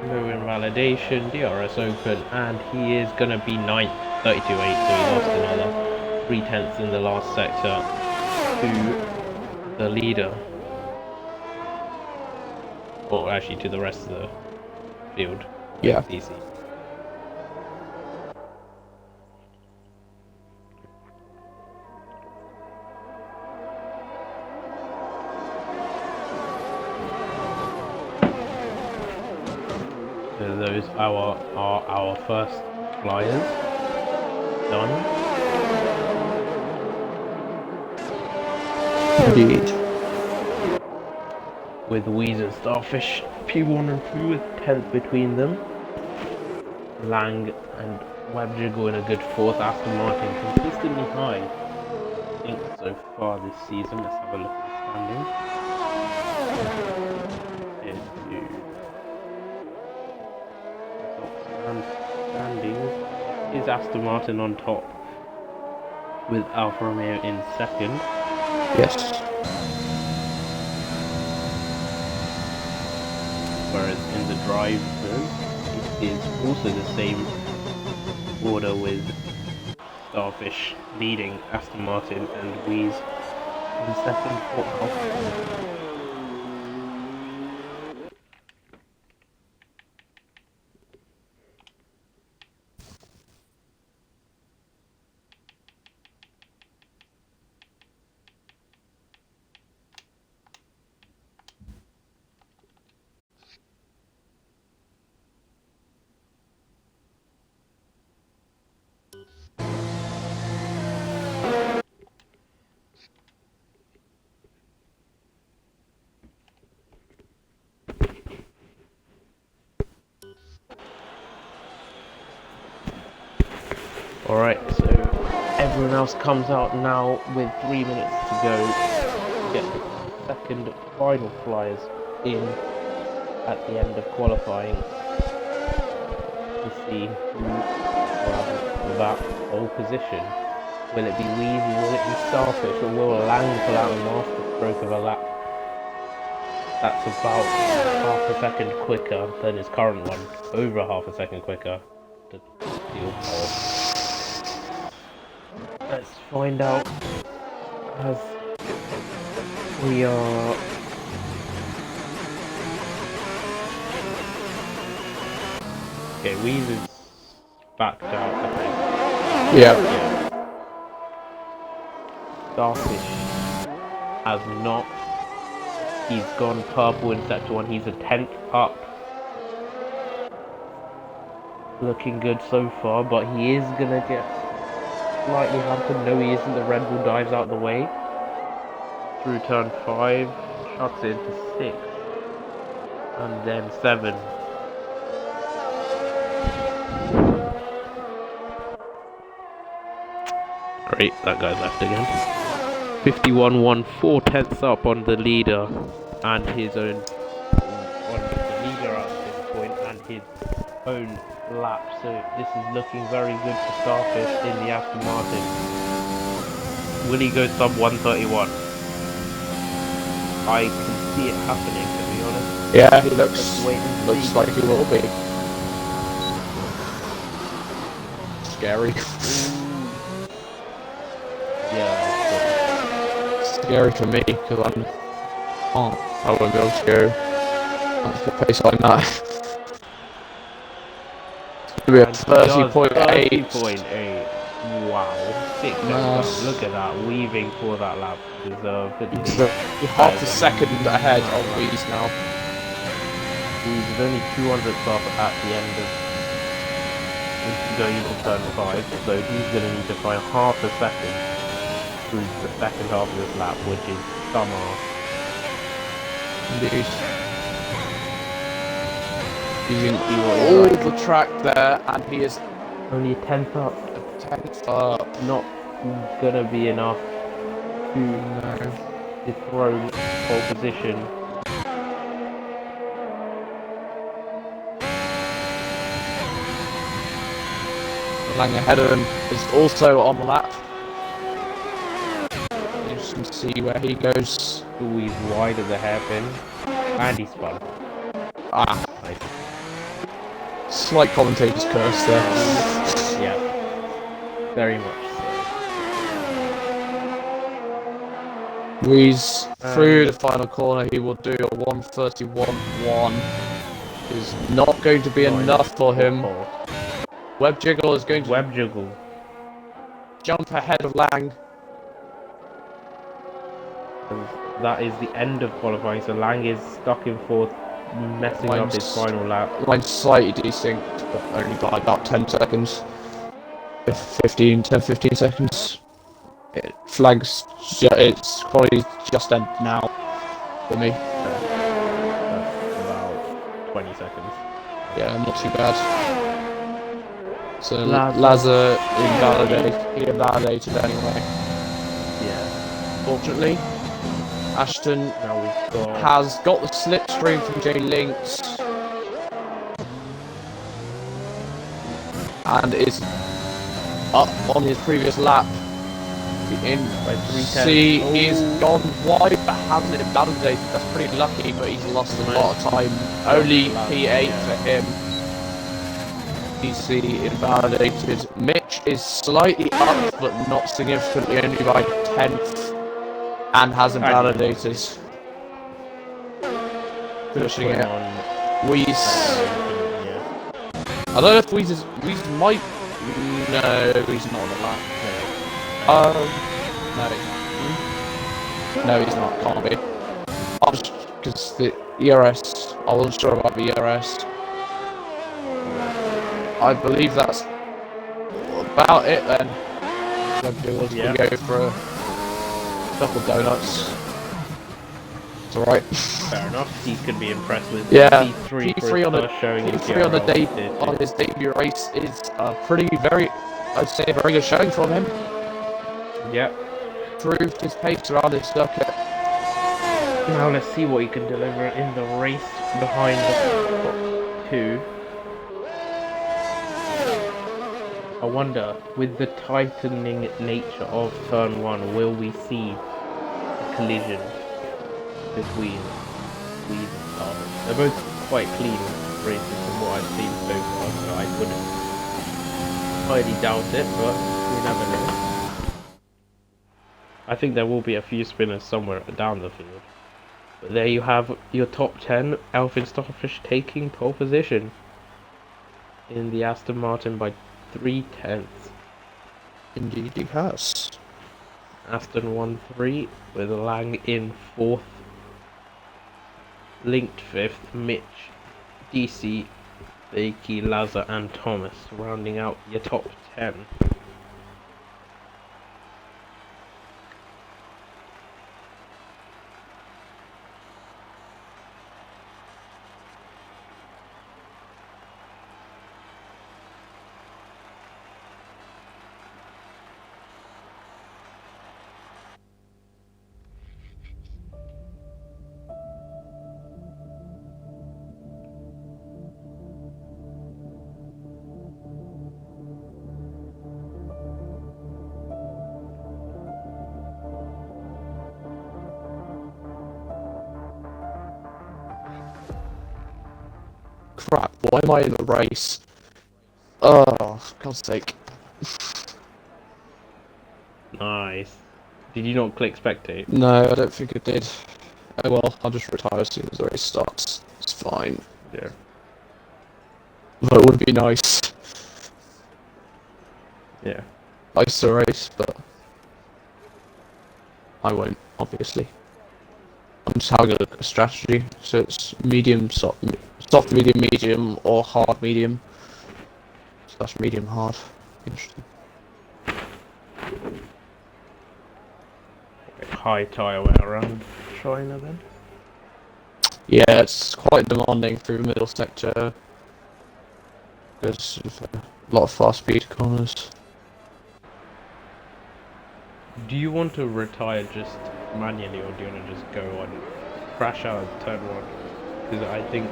No invalidation, DRS open, and he is going to be 9th, 32.8, so he lost another 3/10 in the last sector to the leader. Or actually to the rest of the field. Yeah. Easy. those are our first flyers done. Indeed. With Wheeze and Starfish P1 and 2 with 10th between them. Lang and Webjiggle in a good 4th. Aston Martin consistently high, I think, so far this season. Let's have a look at the standings. Standings is Aston Martin on top with Alfa Romeo in 2nd. Yes. Whereas in the drivers it is also the same order with Starfish leading Aston Martin and Wheeze in 2nd for Alfa. Alright, so everyone else comes out now with 3 minutes to go to get the second final flyers in at the end of qualifying to see who will have that pole position. Will it be Wheezy, will it be Starfish, or will Lang pull out a master stroke of a lap that's about half a second quicker than his current one, over half a second quicker to steal pole? Let's find out as we are okay. Wheeze is backed out, I think. Yeah. Starfish has not. He's gone purple in sector 1. He's a 10th up. Looking good so far, but he is gonna get slightly hampered. No, he isn't. The Red Bull dives out the way through turn 5, shuts it into 6, and then 7. Great, that guy left again. 51-1, 4/10 up on the leader, and his own on the leader at this point, and his own lap. So this is looking very good for Starfish in the Aston Martin. Will he go sub 131? I can see it happening, to be honest. Yeah, he looks like he will be. Scary. Yeah. Scary for me, because I won't be able to go at the pace like that. It's going to be a 30.8. 30.8. Wow. 6 seconds. Look at that. Weaving for that lap. Deserved. Half a second ahead of Wheeze now. Wheeze is only 200th up at the end of going into turn 5, so he's going to need to find half a second through the second half of this lap, which is some arse. Indeed. Using all the track there, and he is only 10th up. 10th up. Not gonna be enough to dethrone pole position. Lang ahead of him is also on the lap. You can see where he goes. Ooh, he's wide of the hairpin, and he spun. Ah, Nice. Slight commentator's curse there. Yeah, very much so. Wheeze through the final corner. He will do a 131.1. Is not going to be enough for him. Webjiggle is going to jump ahead of Lang. And that is the end of qualifying, so Lang is stuck in 4th messing up his final lap. Mine's slightly desynced, but only by about 10 seconds. 10, 15 seconds. It flags, it's probably just end now for me. That's about 20 seconds. Yeah, not too bad. So Lazar invalidated anyway. Yeah. Fortunately, Ashton Now we've got... has got the slipstream from J Links and is up on his previous lap. In by 3:10. he's gone wide but hasn't invalidated. That's pretty lucky, but he's lost a lot of time. Only P8 for him. PC invalidated. Mitch is slightly up, but not significantly, only by 10th, and has invalidated. Finishing it. Weiss. I don't know if Weiss might. No, he's not on the lap. No, he's not. Can't be. Because the ERS. I wasn't sure about the ERS. I believe that's about it then. We'll go for a couple donuts. It's alright. Fair enough. He could be impressed with P3 on on his debut race is I'd say a very good showing from him. Yep. Proved his pace around his circuit. Now let's see what he can deliver in the race behind the top two. I wonder, with the tightening nature of turn 1, will we see a collision between Sweden and Ireland? They're both quite clean races from what I've seen so far, so I wouldn't highly doubt it, but we never know. I think there will be a few spinners somewhere down the field. But there you have your top 10, Elfin Starfish taking pole position in the Aston Martin by 3/10. Indeed he has. Aston 1-3 with Lang in 4th. Linked 5th, Mitch, DC, Bakey, Lazar and Thomas rounding out your top 10. Crap, why am I in the race? Oh, for God's sake. Nice. Did you not click spectate? No, I don't think it did. Oh well, I'll just retire as soon as the race starts. It's fine. Yeah. But it would be nice. Yeah. Nice to race, but I won't, obviously. I'm just having a strategy, so it's medium, soft, medium, medium, or hard, medium. / medium, hard. Interesting. High tyre wear around China then? Yeah, it's quite demanding through the middle sector. There's a lot of fast speed corners. Do you want to retire just manually, or do you want to just go on crash out of turn 1? Because I think,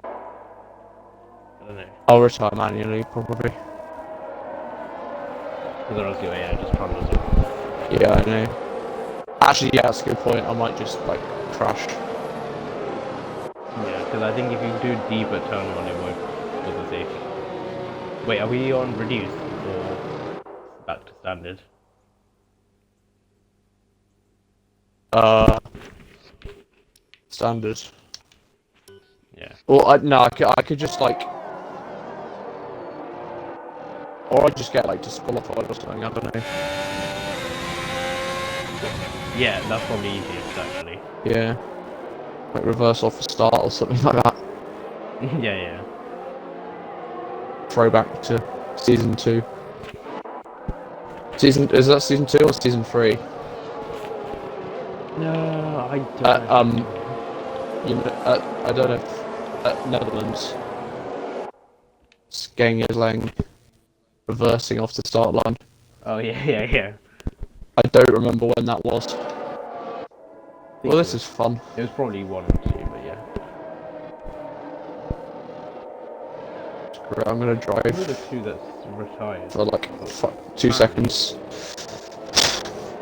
I don't know. I'll retire manually, probably. Because otherwise your AI just plungers off. Yeah, I know. Actually, yeah, that's a good point. I might just, like, crash. Yeah, because I think if you do deep at turn 1, it won't cause a safety. Wait, are we on reduced or back to standard? Standard. Yeah. Well, no, I could just, like... Or I'd just get, like, disqualified or something, I don't know. Yeah, that's probably easiest, actually. Yeah. like reverse off the start or something like that. Yeah. Throwback to season 2. Is that season 2 or season 3? No, I don't know. I don't know if Netherlands, Skengelang reversing off the start line. Oh yeah. I don't remember when that was. Well, this is fun. It was probably 1 or 2, but yeah. Screw it, I'm gonna drive. Who are the 2 that's retired? For like 2 seconds.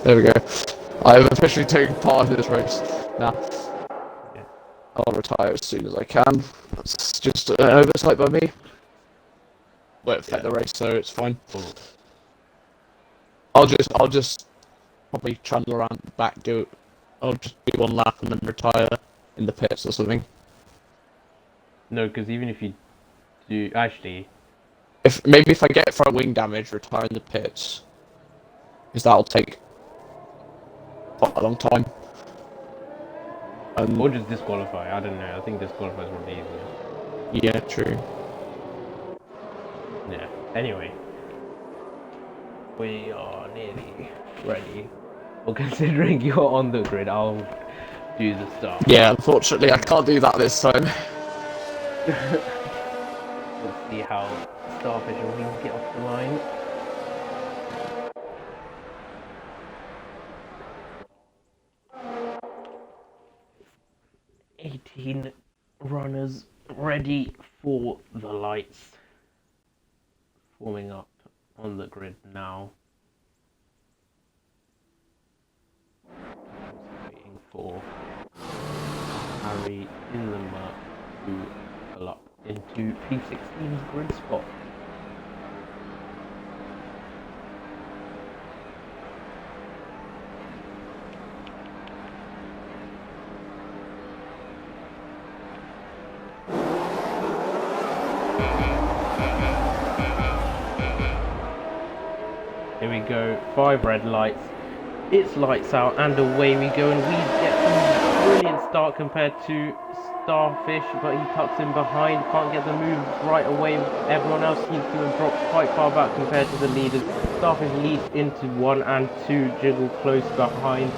There we go. I have officially taken part in this race. Now, Yeah. I'll retire as soon as I can. That's just an oversight by me. Won't affect the race, so it's fine. Cool. I'll just probably trundle around back. I'll just do 1 lap and then retire in the pits or something. No, because even if you do, actually, If I get front wing damage, retire in the pits, because that'll take quite a long time. or just disqualify. I don't know. I think disqualify is probably easier. Yeah, true. Yeah. Anyway, we are nearly ready. Well, considering you're on the grid, I'll do the start. Yeah, unfortunately, I can't do that this time. Let's see how Starfish and Wings get off the line. "18 runners ready for the lights." Forming up on the grid now. Waiting for Harry in the map to pull up into P16's grid spot. Here we go, 5 red lights. It's lights out and away we go, and we get a brilliant start compared to Starfish, but he tucks in behind, can't get the move right away. Everyone else seems to have dropped quite far back compared to the leaders. Starfish leads into 1 and 2, Jiggle close behind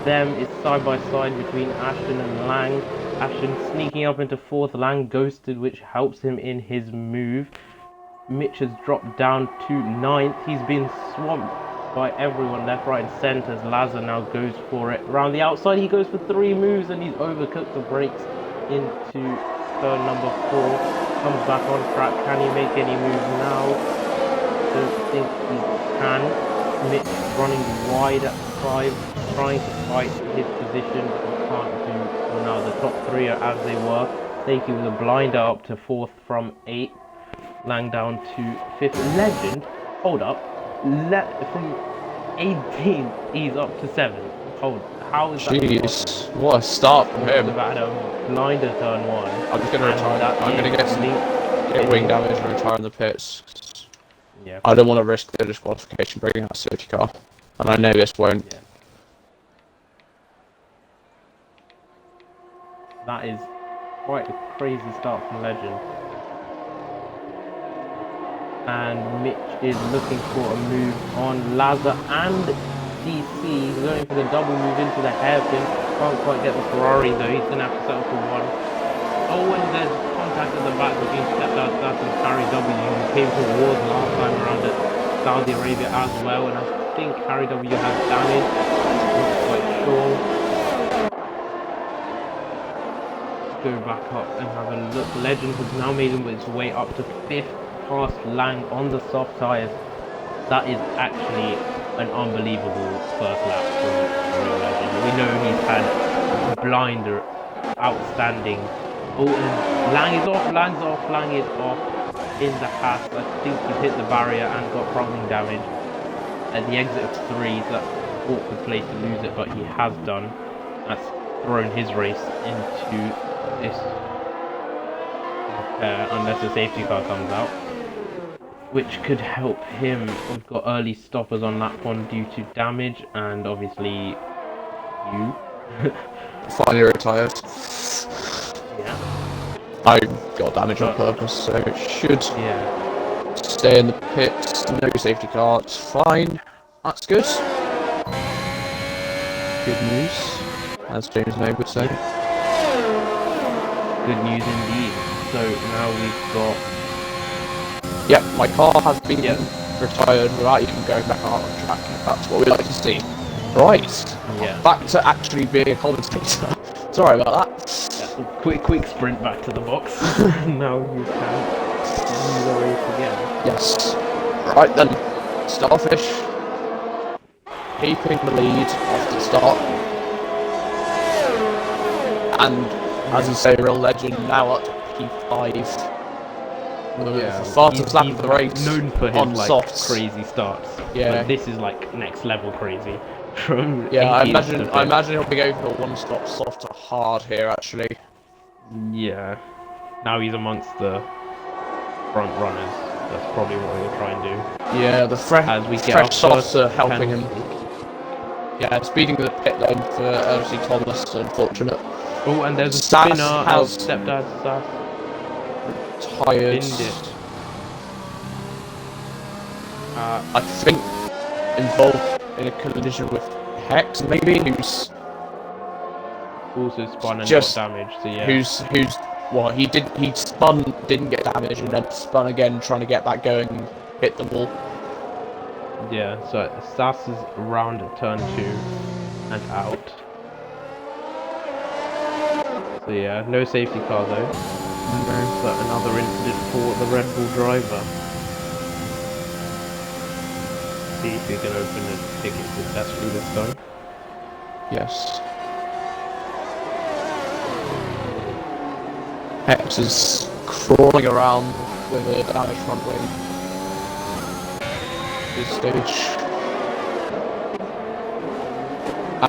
them. It's side by side between Ashton and Lang. Ashton sneaking up into 4th, Lang ghosted, which helps him in his move. Mitch has dropped down to 9th. He's been swamped by everyone left, right and centre as Lazar now goes for it. Around the outside he goes for 3 moves and he's overcooked the brakes into turn number 4. Comes back on track. Can he make any moves now? Don't think he can. Mitch running wide at 5, trying to fight his position, but he can't do well. Now the top 3 are as they were. Safety with a blinder up to 4th from 8th. Lang down to 5th. Legend, hold up, from 18th he's up to 7th. Hold, how is that? Jeez, what a start from him. About a blinder turn 1. I'm just gonna retire. I'm gonna get wing damage and retire in the pits. Yeah. I don't want to risk the disqualification bringing out a safety car, and I know this won't. Yeah. That is quite a crazy start from Legend. And Mitch is looking for a move on Lazar and DC. He's going for the double move into the hairpin. Can't quite get the Ferrari though. He's going to have to settle for 1. Oh, and there's contact at the back between Stepdad Stats and Harry W, who came towards last time around at Saudi Arabia as well. And I think Harry W has damage. Not quite sure. Go back up and have a look. Legend has now made his way up to 5th. Past Lang on the soft tyres. That is actually an unbelievable first lap from Real Legend. We know he's had blinder, outstanding. Oh, and Lang is off, Lang is off in the Haas. I think he's hit the barrier and got front wing damage at the exit of 3, so that's an awkward place to lose it, but he has done. That's thrown his race into this, unless the safety car comes out, which could help him. We've got early stoppers on lap 1 due to damage, and obviously you. Finally retired. Yeah. I got damage on purpose, so it should Yeah. stay in the pits. No safety car, it's fine. That's good. Good news, as James May would say. Good news indeed. So now we've got. Yep, my car has been retired without even going back out on track. That's what we like to see. Right. Yeah. Back to actually being a commentator. Sorry about that. Yeah. Quick sprint back to the box. Now you can do the race again. Yes. Right then. Starfish. Keeping the lead off the start. And, as you say, real legend now at P5. Yeah, the fastest lap of the race known for his on like softs. crazy starts. Yeah, but this is like next level crazy. From I 80th imagine he'll be going for a one-stop soft to hard here actually. Yeah, now he's amongst the front runners. That's probably what he'll try and do. Yeah, the fresh softs are helping him. Yeah, speeding the pit lane for LC Thomas, unfortunate. Oh, and there's a Stas spinner of Stepdad Stas. Tired. I think involved in a collision with Hex, maybe, who's also spun and just got damaged. So yeah, he spun, didn't get damaged, and then spun again, trying to get back going, and hit the wall. Yeah, so Stas is around turn 2 and out. So yeah, no safety car though. So another incident for the Red Bull driver. See if we can open the ticket successfully this time. Yes. Hex is crawling around with a damaged front wing. This stage.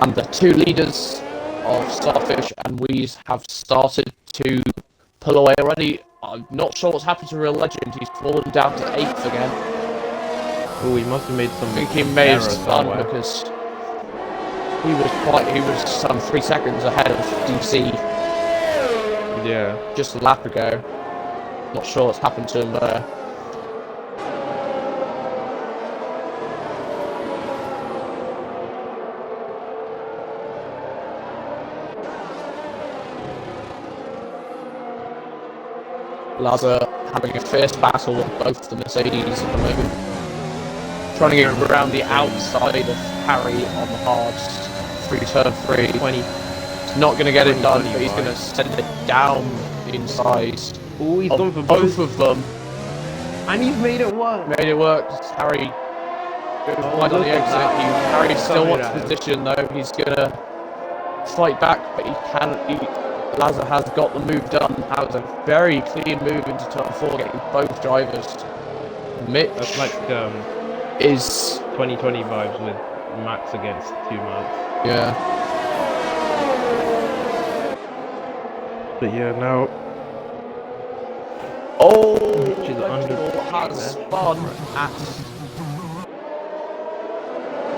And the two leaders of Starfish and Wheeze have started to pull away already. I'm not sure what's happened to Real Legend. He's fallen down to 8th again. Oh, he must have made some. I think he may have spun because he was some 3 seconds ahead of DC. Yeah. Just a lap ago. Not sure what's happened to him there. Lazar having a fierce battle with both the Mercedes at the moment. Trying to get around the outside of Harry on the hards through turn 3. 20. He's not going to get it done, but he's going to send it down inside. Oh, he's gone for both of them. And he's made it work. Made it work. Harry goes wide on the exit. Harry still wants position though. He's going to fight back, but he can't. Lazar has got the move done. That was a very clean move into turn 4, getting both drivers. Mitch That's like is 2020 vibes with Max against 2 Max. Yeah. But yeah, now. Oh, which is under has spun at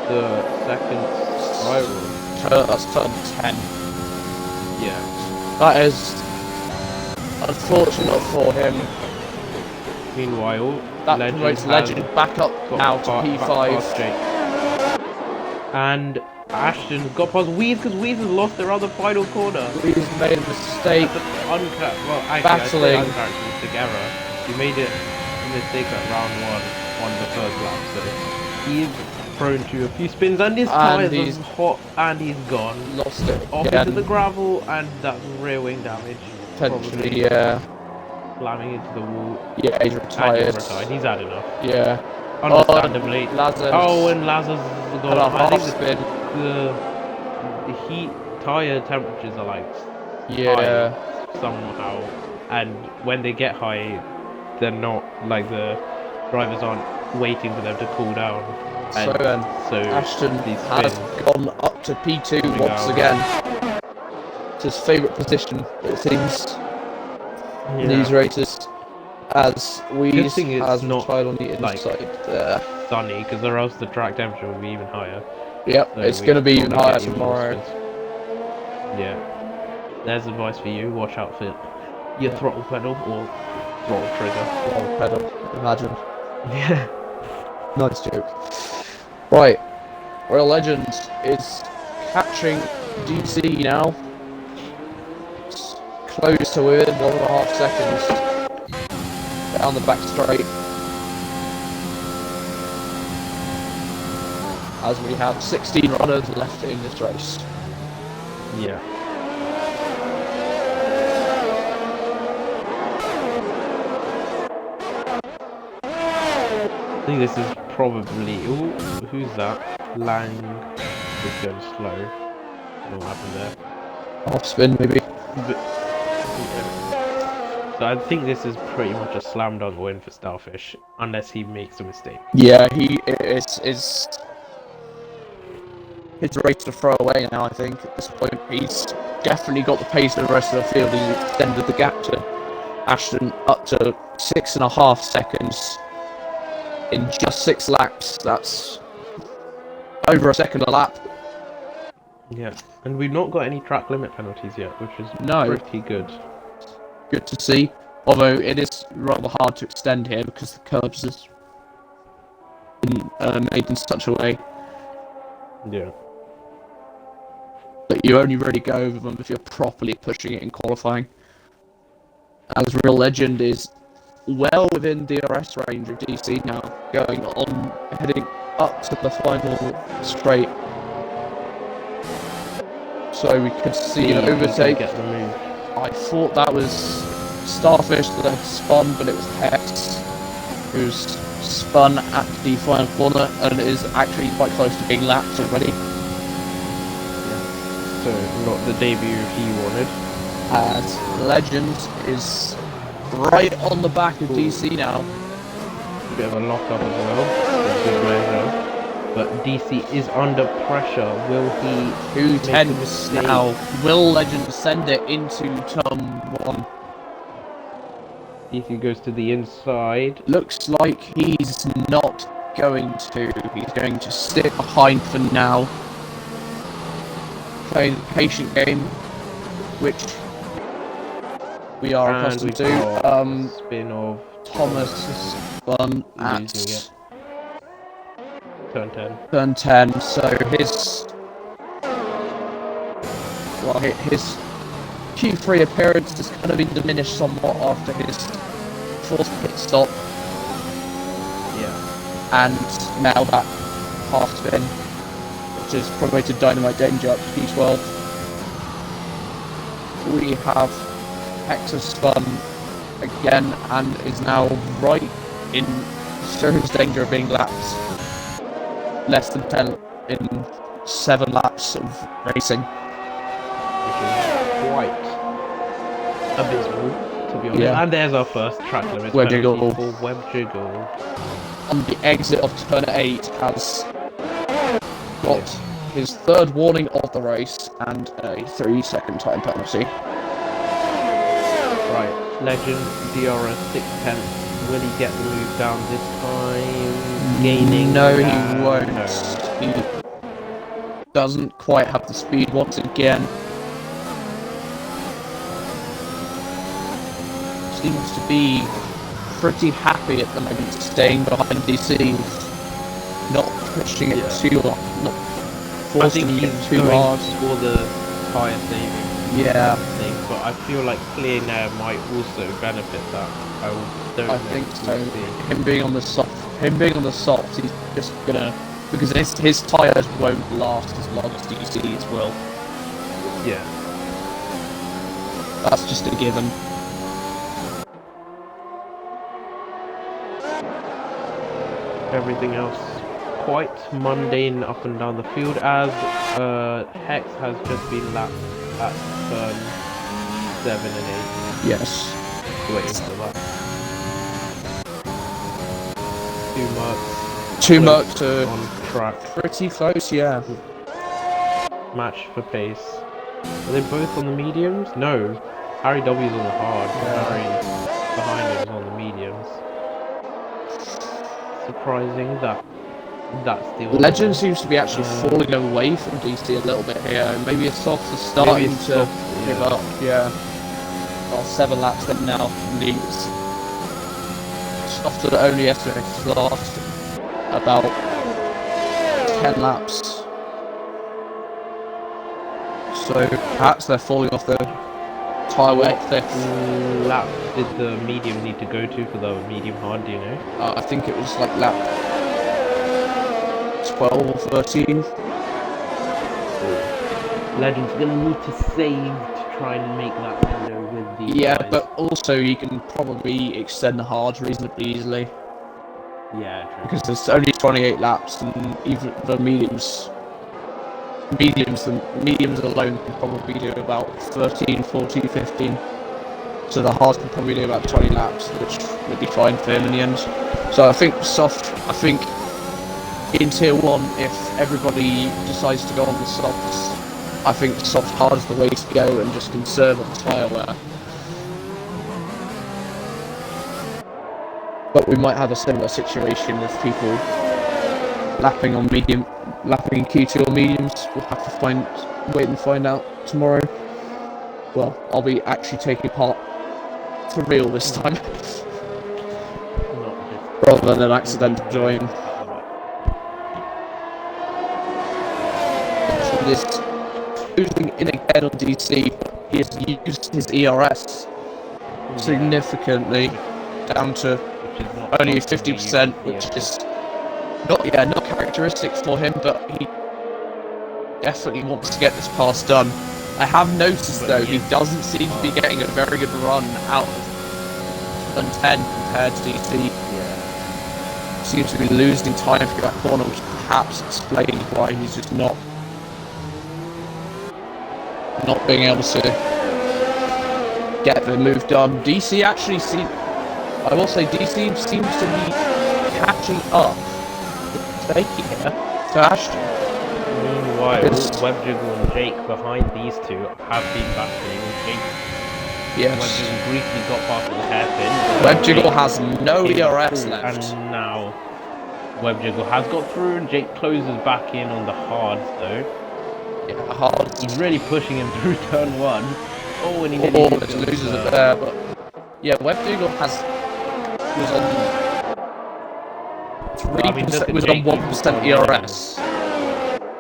the second spiral. That's turn 10. Yeah. That is unfortunate for him. Meanwhile, that promotes Legend back up now to P5. And Ashton got past Wheeze because Wheeze has lost their other final corner. Wheeze made a mistake. Battling. Uncharacteristic error. He made a mistake at round 1 on the first lap, so he is prone to a few spins, and his tyres are hot, and he's gone. Lost it off into the gravel, and that's rear wing damage. Potentially, yeah. Slamming into the wall. Yeah, he's retired. He's had enough. Yeah. Understandably. And Lazar's gone. I think the heat tyre temperatures are like high somehow, and when they get high, they're not like the drivers aren't waiting for them to cool down. So Ashton has gone up to P2 once again. It's his favourite position, it seems, in these races. As Wheeze has not tried on the inside there. Sunny, because or else the track temperature will be even higher. Yep, so it's going to be even higher tomorrow. Yeah. There's advice for you. Watch out for your throttle pedal or throttle trigger. Throttle pedal, imagine. Yeah. Nice joke. Right, Royal Legend is catching DC now. It's close to within 1.5 seconds. Down the back straight. As we have 16 runners left in this race. Yeah. I think this is probably. Ooh, who's that? Lang is going slow. I don't know what happened there. Off spin, maybe. So I think this is pretty much a slam dunk win for Starfish, unless he makes a mistake. Yeah, he is his race to throw away now, I think, at this point. He's definitely got the pace of the rest of the field. He's extended the gap to Ashton up to 6.5 seconds in just 6 laps. That's over a second a lap. Yeah, and we've not got any track limit penalties yet, which is pretty good. Good to see. Although it is rather hard to extend here because the curbs has been made in such a way. Yeah. But you only really go over them if you're properly pushing it in qualifying. As Real Legend is well within DRS range of DC now, heading up to the final straight. So we could see an overtake. Get the move. I thought that was Starfish that had spun, but it was Hex who's spun at the final corner and is actually quite close to being lapped already. So not the debut he wanted. As Legend is right on the back of DC now. A bit of a lock up as well. Good measure. But DC is under pressure. Will he? 210s now. Will Legend send it into turn 1? DC goes to the inside. Looks like he's not going to. He's going to stick behind for now. Play the patient game, which we are accustomed to. Spin of Thomas spun at turn 10. Turn 10. So his Q3 appearance has kind of been diminished somewhat after his fourth pit stop. Yeah. And now that half spin, which has promoted Dynamite Danger up to P12. We have Hector spun again and is now right in serious danger of being lapped. Less than 10 in 7 laps of racing. Which is quite abysmal, to be honest. Yeah. And there's our first track limit Web penalty jiggle. for Web Jiggle. On the exit of turn 8 has got his 3rd warning of the race and a 3-second time penalty. Right, Legend, DRS 6/10. Will he get the move down this time? Gaining? No, he won't. No. He doesn't quite have the speed once again. Seems to be pretty happy at the moment, staying behind DC, not pushing it too long, not forcing it too hard. For the tyre saving thing, but I feel like clean air might also benefit that. I think so. Him being on the soft, he's just gonna, because his tyres won't last as long as DC's will. Yeah. That's just a given. Everything else quite mundane up and down the field, as Hex has just been lapped at turn 7 and 8. Yes. Waiting for that. 2 Mercs on track. Pretty close, yeah. Match for pace. Are they both on the mediums? No. Harry W's on the hard. Yeah. Harry behind him is on the mediums. Surprising that. That's the order. Legend seems to be actually falling away from DC a little bit here. Maybe it's softs are starting to give up. Yeah. Well, 7 laps then now leads. Softs are only estimated to last about 10 laps. So perhaps they're falling off the tyre weight cliff. Lap did the medium need to go to for the medium hard, do you know? I think it was like lap 12 or 13. Legend's gonna need to save to try and make that window with the guys. But also you can probably extend the hards reasonably easily. Yeah, true. Because there's only 28 laps, and even the mediums alone can probably do about 13, 14, 15. So the hards can probably do about 20 laps, which would be fine for him in the end. So I think in tier 1, if everybody decides to go on the softs, I think soft hard is the way to go and just conserve on tyre wear. But we might have a similar situation with people lapping in Q2 or mediums. We'll have to wait and find out tomorrow. Well, I'll be actually taking part for real this time, rather than an accidental join. This losing in again on DC, he has used his ERS significantly down to only 50%, which is not characteristic for him, but he definitely wants to get this pass done. I have noticed though he doesn't seem to be getting a very good run out of 10 compared to DC. Seems to be losing time through that corner, which perhaps explains why he's just not being able to get the move done. DC actually I will say DC seems to be catching up here to Ashton. Meanwhile, Webjiggle and Jake behind these two have been battling. Jake Webjiggle briefly got past the hairpin. Webjiggle has no ERS left. And now Webjiggle has got through and Jake closes back in on the hards though. Yeah, hards. He's really pushing him through turn 1. Oh, and he almost loses it there, but yeah, Webjiggle was on 3%, was on 1% ERS.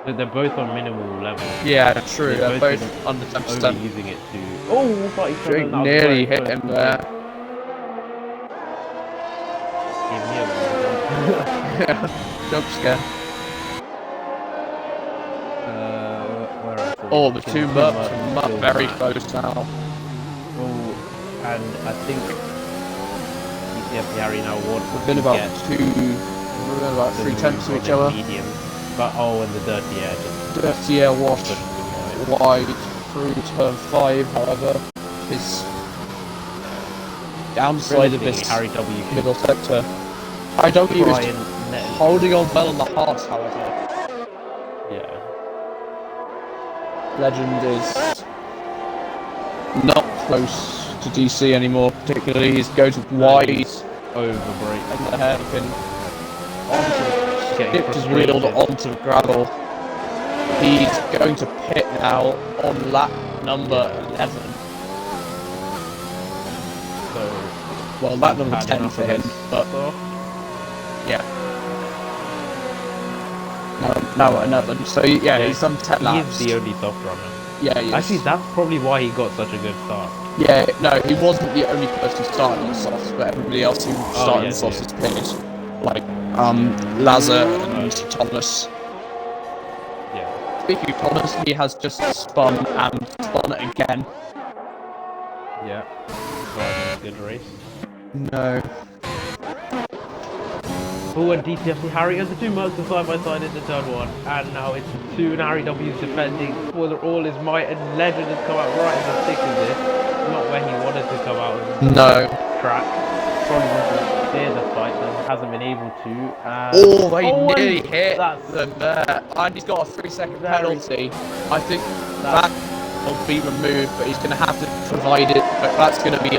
But they're both on minimal level. Yeah, true. They're both under 10%. Only using it to. Oh, but he's Drake nearly hit him there. Give me a yeah, jump scare. Where the two Mercs are very close now. Oh, and I think DCF Harry now wants We've been about 3/10 to each other. Medium. But and the dirty air just dirty air wash wide through turn 5, however, his downside of this Harry W middle sector. Harry W is holding on well on the heart, however. Yeah. Legend is not close to DC anymore, particularly. He goes wide over break and the hairpin dipped his wheel onto the gravel. He's going to pit now on lap number 11. So, well, lap number 10 for him, but yeah. Now at 11. So yeah, he's done 10 laps. He is the only soft runner. Yeah, he is. Actually, that's probably why he got such a good start. Yeah, no, he wasn't the only person starting on softs, but everybody else who started on softs is pitted. Like, Lazar and Thomas. Yeah. Speaking of Thomas, he has just spun it again. Yeah. Riding a good race. No. Oh, and DTFC Harry as the two Mercs are side by side into turn 1, and now it's the two and Harry W's defending for all his might, and Legend has come out right in the thick of this. Not where he wanted to come out of the track. Probably wanted to clear the fight, but hasn't been able to. They nearly hit them there, and he's got a 3-second penalty. I think that will be removed, but he's going to have to provide it, but that's going to be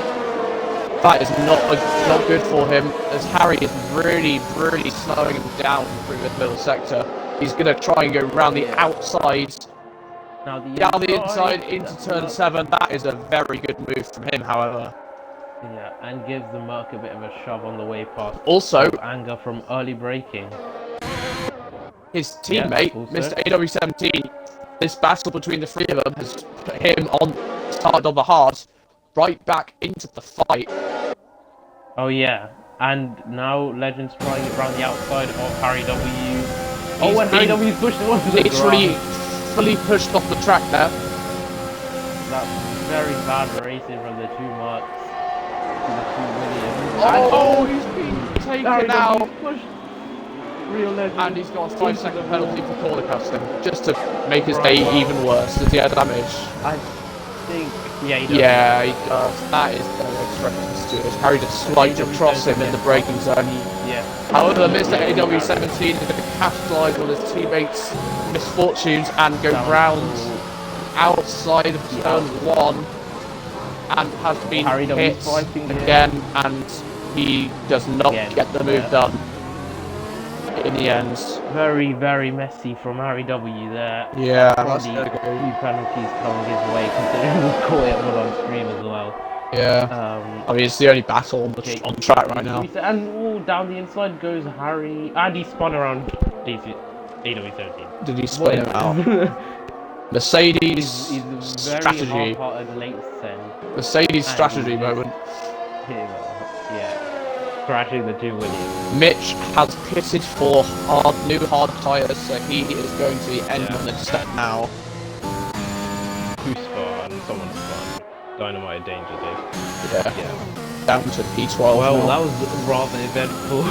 That is not good for him, as Harry is really slowing him down through the middle sector. He's going to try and go round the outside, Now down the inside into turn 7. That is a very good move from him, however. Yeah, and gives the Merc a bit of a shove on the way past. Also, anger from early braking. His teammate, Mr. AW17, this battle between the three of them has put him started on the hard, right back into the fight. Oh yeah, and now Legend's trying it around the outside of Harry W. Oh, when Harry W's pushed it onto the literally ground. fully pushed off the track there. That's very bad racing from the two Mercs to the two Williams. Oh, he's been taken out. Real Legend. And he's got a 5-second penalty for corner casting, just to make his day even worse. Does he have damage? I think. Yeah, he does. Yeah, he does. That is the reference to it. Harry just slides across him in the braking zone. Yeah. However, Mr. AW17 is going to capitalise on his teammates' misfortunes and go round outside of turn 1 and has been hit again, and he does not get the move done in the end. Very messy from Harry W there. Yeah, that's gonna go. Few penalties coming his way, considering we caught it all on stream as well. Yeah. I mean, it's the only battle on track right now. And down the inside goes Harry, and he spun around AW17. Did he spin him out? Mercedes strategy. Mercedes strategy moment. Yeah. Crashing the two Williams. Mitch has pitted for new hard tyres, so he is going to the end on this set now. Who spun? Someone spun. Dynamite danger, Dave. Yeah. Down to P12. Well, now. that was rather eventful.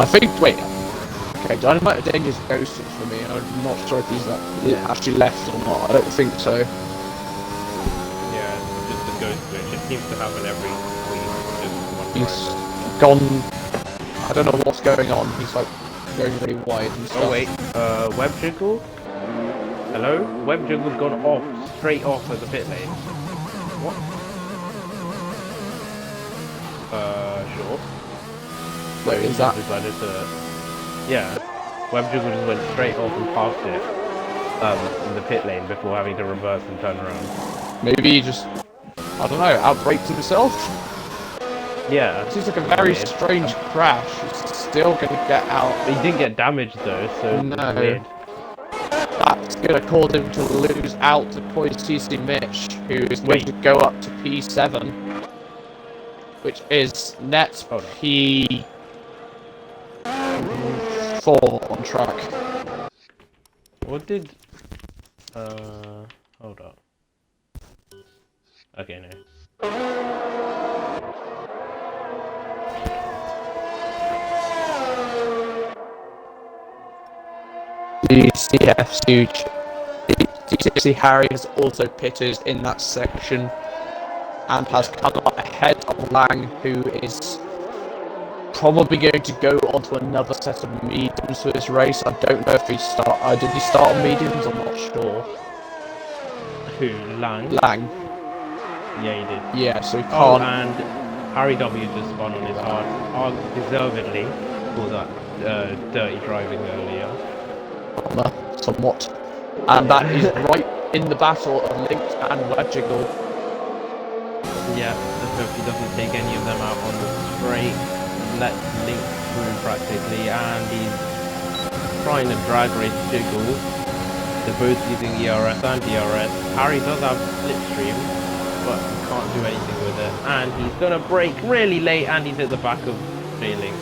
I think. Wait. Okay, Dynamite danger is ghosted for me. I'm not sure if he's actually left or not. I don't think so. Yeah, just a ghost switch. It seems to happen every week. He's gone. I don't know what's going on. He's like going really wide and stuff. Oh wait, web jiggle? Hello? Web jiggle's gone off, straight off at the pit lane. What? Sure. Wait, is that? Decided to... Yeah. Web jiggle just went straight off and past it in the pit lane before having to reverse and turn around. Maybe he just, I don't know, outbraked himself? Yeah. It seems like a very strange crash. He's still going to get out. He didn't get damaged though, so it's weird. That's going to cause him to lose out to CC Mitch, who is going to go up to P7, which is net P4 on track. What did... hold up. Okay, no. DCFC Harry has also pitted in that section and has come up ahead of Lang, who is probably going to go onto another set of mediums for this race. I don't know if did he start on mediums? I'm not sure. Who? Lang? Lang. Yeah, he did. Yeah, so he can't. Oh, and Harry W just spun on his hard deservedly for that dirty driving earlier. Somewhat. And that is right in the battle of Linked and Wedgiggle. Yeah, let's hope he doesn't take any of them out on the straight. Let Link through practically, and he's trying to drag race Jiggle. They're both using ERS and DRS. Harry does have slipstream, but he can't do anything with it. And he's gonna brake really late, and he's at the back of J-Link.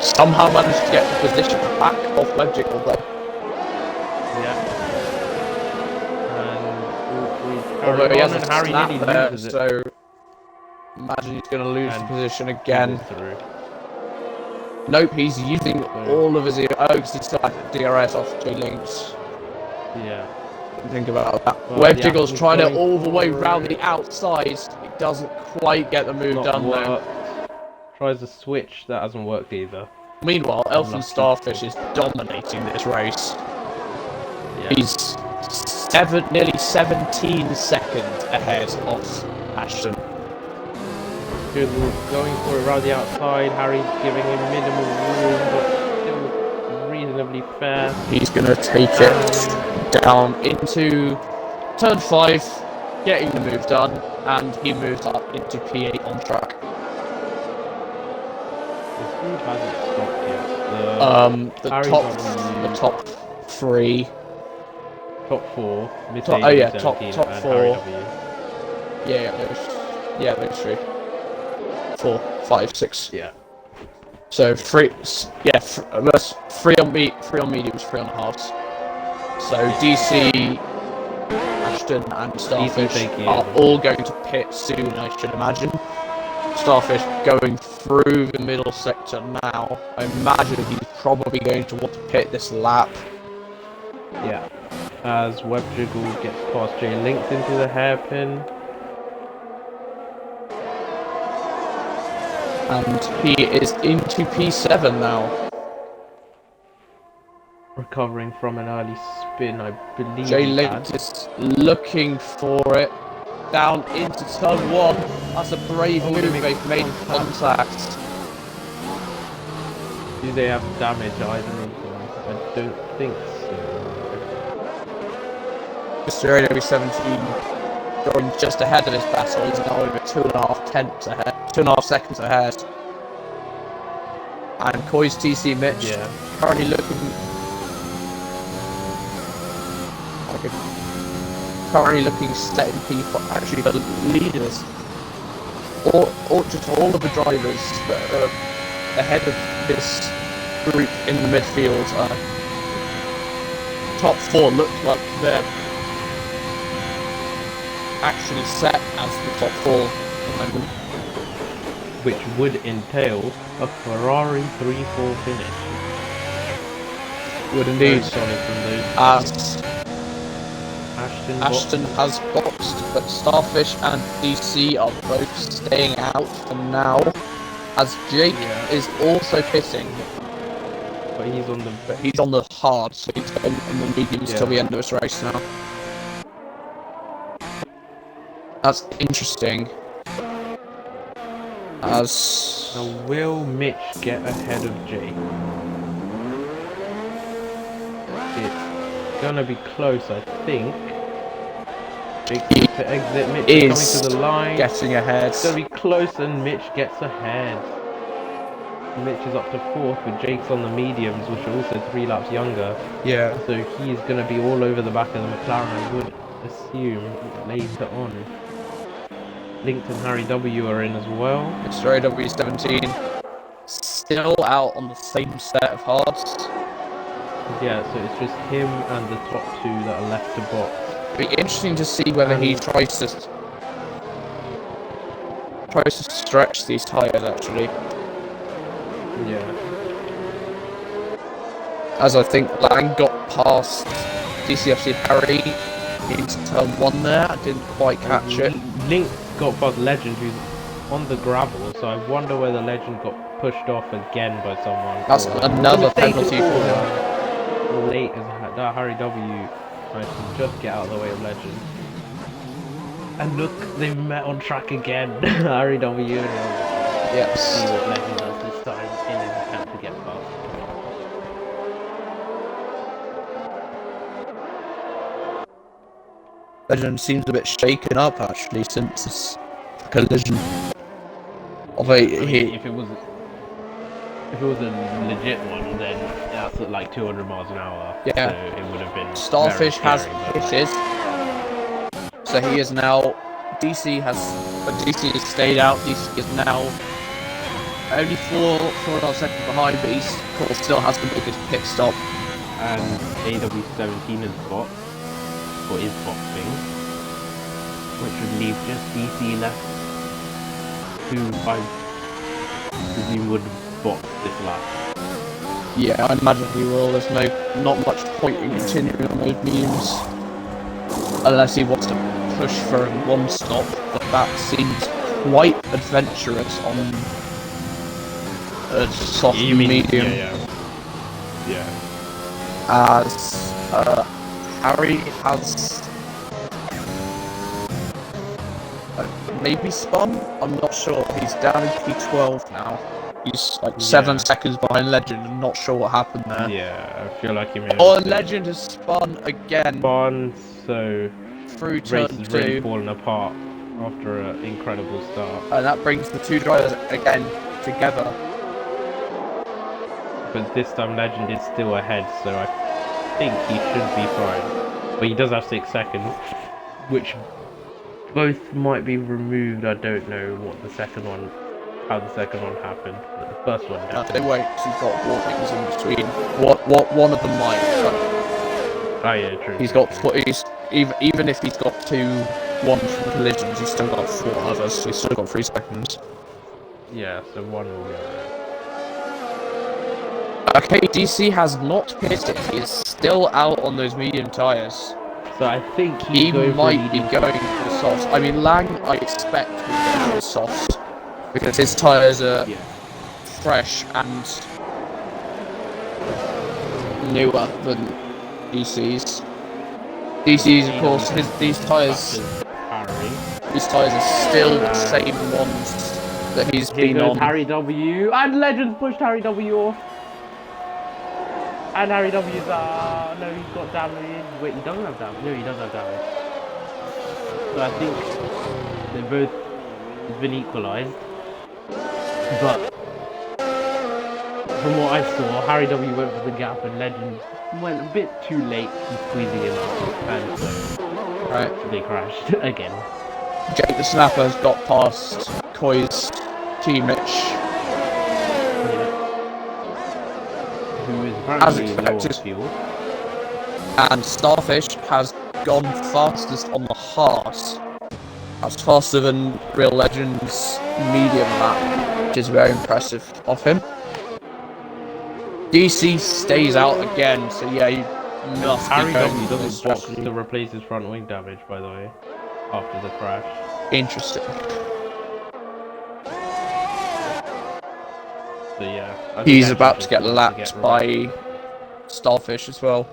Somehow managed to get the position back off Wedgiggle though. Yeah. And although he hasn't Harry snapped nearly there, loses it. so imagine he's going to lose the position again. Nope, he's using all of his because he still had DRS off J-Links. Yeah. Think about that. Well, Wedgiggle's trying it all the way round the outside. It doesn't quite get the move done though. Tries a switch, that hasn't worked either. Meanwhile, Elfin Starfish is dominating this race. Yeah. He's nearly 17 seconds ahead of Ashton. Just going for it around the outside. Harry's giving him minimal room, but still reasonably fast. He's going to take it down into turn 5, getting the move done, and he moves up into P8 on track. Who hasn't stopped yet? The Harry top, W, the top 3. top 4, Miss Top, AW oh yeah, 17 top and 4. Harry W. Those 3. 4, 5, 6. Yeah. So 3, yeah, 3 on mediums, 3 on halves. So DC, Ashton, and Starfish are all going to pit soon, I should imagine. Starfish going through the middle sector now. I imagine he's probably going to want to pit this lap. Yeah. As Web Jiggle gets past Jay Links into the hairpin. And he is into P7 now. Recovering from an early spin, I believe. Jay Links is looking for it. Down into turn 1. That's a brave move. They've made contact. Do they have damage either of them? I don't think so. Mr. AW17 going just ahead of this battle. He's now over 2.5 seconds ahead. And Koi's TC Mitch currently looking set in P4, actually the leaders, or just all of the drivers that are ahead of this group in the midfield. Top 4 look like they're actually set as the top 4 at the moment. Which would entail a Ferrari 3-4 finish. Would indeed. As Ashton has boxed, but Starfish and DC are both staying out for now. As Jake is also pitting, but he's on the hard, so he's going on the mediums till the end of this race now. That's interesting. As now, will Mitch get ahead of Jake? It's gonna be close, I think. Jake to exit. Mitch is coming to the line. Getting ahead. It's gonna be close, and Mitch gets ahead. Mitch is up to 4th, with Jake's on the mediums, which are also 3 laps younger. Yeah. So he's gonna be all over the back of the McLaren, I would assume, later on. Linked and Harry W are in as well. Mr. AW17 still out on the same set of hards. Yeah, so it's just him and the top 2 that are left to box. It'll be interesting to see whether he tries to stretch these tyres actually. Yeah. As I think Lang got past DCFC Harry into turn 1 there, I didn't quite catch it. Link got past Legend, who's on the gravel, so I wonder whether Legend got pushed off again by someone. That's another penalty for him. Late as Harry W managed to just get out of the way of Legend. And look, they've met on track again. Harry W and yes. See what Legend does this time in his attempt to get past. Legend seems a bit shaken up actually since this collision. Although if it was a legit one, then that's at like 200 miles an hour. Yeah. So it would have been. Starfish has pitted, so he is now. DC has stayed out. DC is now only 4.5 seconds behind, but he of course still has to make his pit stop. And AW17 is boxed, or is boxing, which would leave just DC left, who I presume would box this lap. Yeah, I imagine he will. There's not much point in continuing on those mediums unless he wants to push for a 1 stop, but that seems quite adventurous on a soft medium. Yeah. As Harry has maybe spun. I'm not sure. He's down in P12 now. He's like 7 seconds behind Legend. I'm not sure what happened there. Yeah, I feel like he may have Oh, and Legend has spun again. Spun, so through race turn has 2. really fallen apart after an incredible start. And that brings the two drivers again together. But this time Legend is still ahead, so I think he should be fine. But he does have 6 seconds, which both might be removed. I don't know what the second one, how the second one happened. But the first one definitely. Wait, he's got warnings in between. One of them might. Oh yeah, true. He's got he's even if he's got 2-1 from collisions, he's still got 4 others. So he's still got 3 seconds. Yeah, so one will go there. Okay, DC has not pitted. He is still out on those medium tyres. So I think he might be going for the softs. I mean, Lang, I expect will go for the softs because his tyres are fresh and newer than DC's. DC's, of course, these tyres are still the same ones that he's been on. Harry W. And Legends pushed Harry W off. And Harry W's no, he's got damage. Wait, he doesn't have damage. No, he does have damage. So I think they both have been equalised. But from what I saw, Harry W went for the gap and Legend went a bit too late in squeezing him out, and so they crashed again. Jake the Snapper's got past Koi's teammate. Who is apparently low on fuel. And Starfish has gone fastest on the hard. That's faster than Real Legends medium lap, which is very impressive of him. DC stays out again, so yeah, you must Harry W doesn't box to replace his front wing damage, by the way, after the crash. Interesting. So yeah, he's about to get lapped by Starfish as well.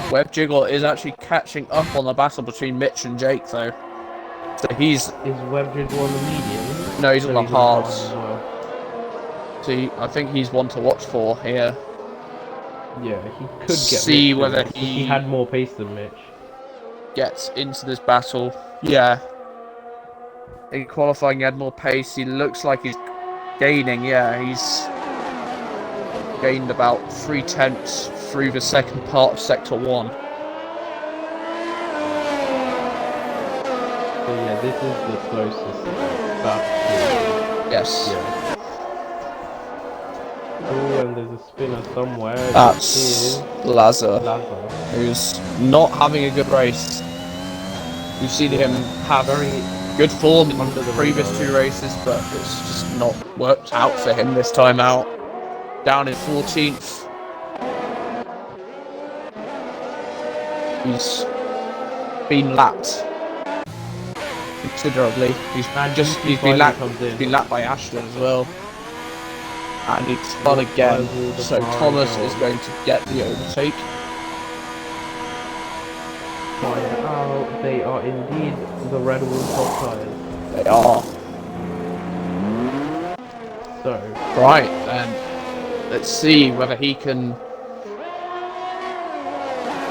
Web Jiggle is actually catching up on the battle between Mitch and Jake, though. So he's... Is Web Jiggle on the medium? No, he's on the hards. As well. So I think he's one to watch for here. Yeah, he could get see Mitch whether he had more pace than Mitch. Gets into this battle. Yeah. In qualifying, he had more pace. He looks like he's gaining. Yeah, he's gained about 3/10 through the second part of Sector 1. So yeah, this is the closest battle. Yes. Yeah. Oh, and there's a spinner somewhere. That's Lazar, who's not having a good race. We've seen him have very good form in the previous 2 races, but it's just not worked out for him this time out. Down in 14th. He's been lapped considerably. He's been lapped by Ashton as well. And he spun again, so Thomas is going to get the overtake. Wow, they are indeed the Red Bull top tires. They are. So, right then, let's see whether he can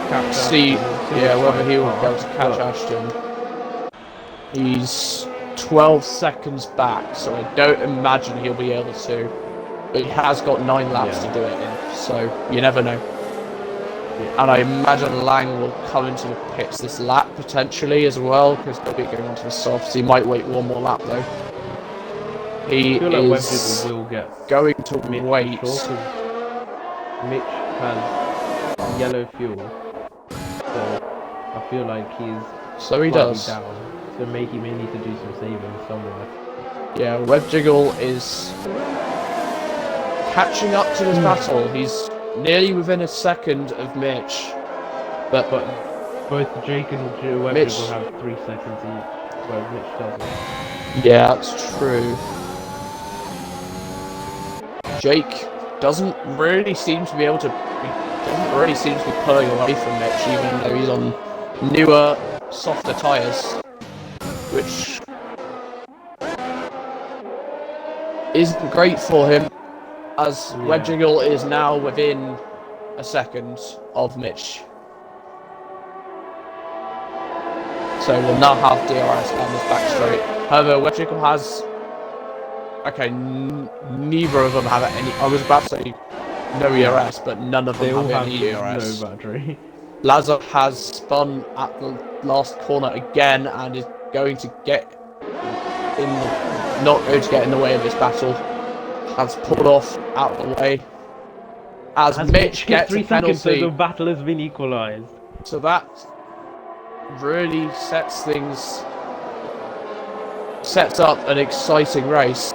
whether he will be able to catch Ashton. He's 12 seconds back, so I don't imagine he'll be able to. But he has got 9 laps to do it in, so you never know. Yeah. And I imagine Lang will come into the pits this lap potentially as well, because they'll be going onto the softs. He might wait one more lap though. He is going to wait. Mitch has yellow fuel, so I feel like he's down. So he may need to do some saving somewhere. Yeah, Web Jiggle is catching up to this battle. He's nearly within a second of Mitch, but both Jake and Web Jiggle have 3 seconds each, where Mitch doesn't. Yeah, that's true. Jake doesn't really seem to be able to. Doesn't really seem to be pulling away from Mitch, even though he's on newer, softer tyres, which isn't great for him, as Webjiggle is now within a second of Mitch. So we'll now have DRS down this back straight. However, Webjiggle has. Okay, neither of them have any. I was about to say no ERS, but none of them have any ERS. No battery. Lazar has spun at the last corner again and is going to get in. Not going to get in the way of this battle. Has pulled off out of the way. As Mitch gets 3 a penalty. seconds, so the battle has been equalised. So that really sets up an exciting race.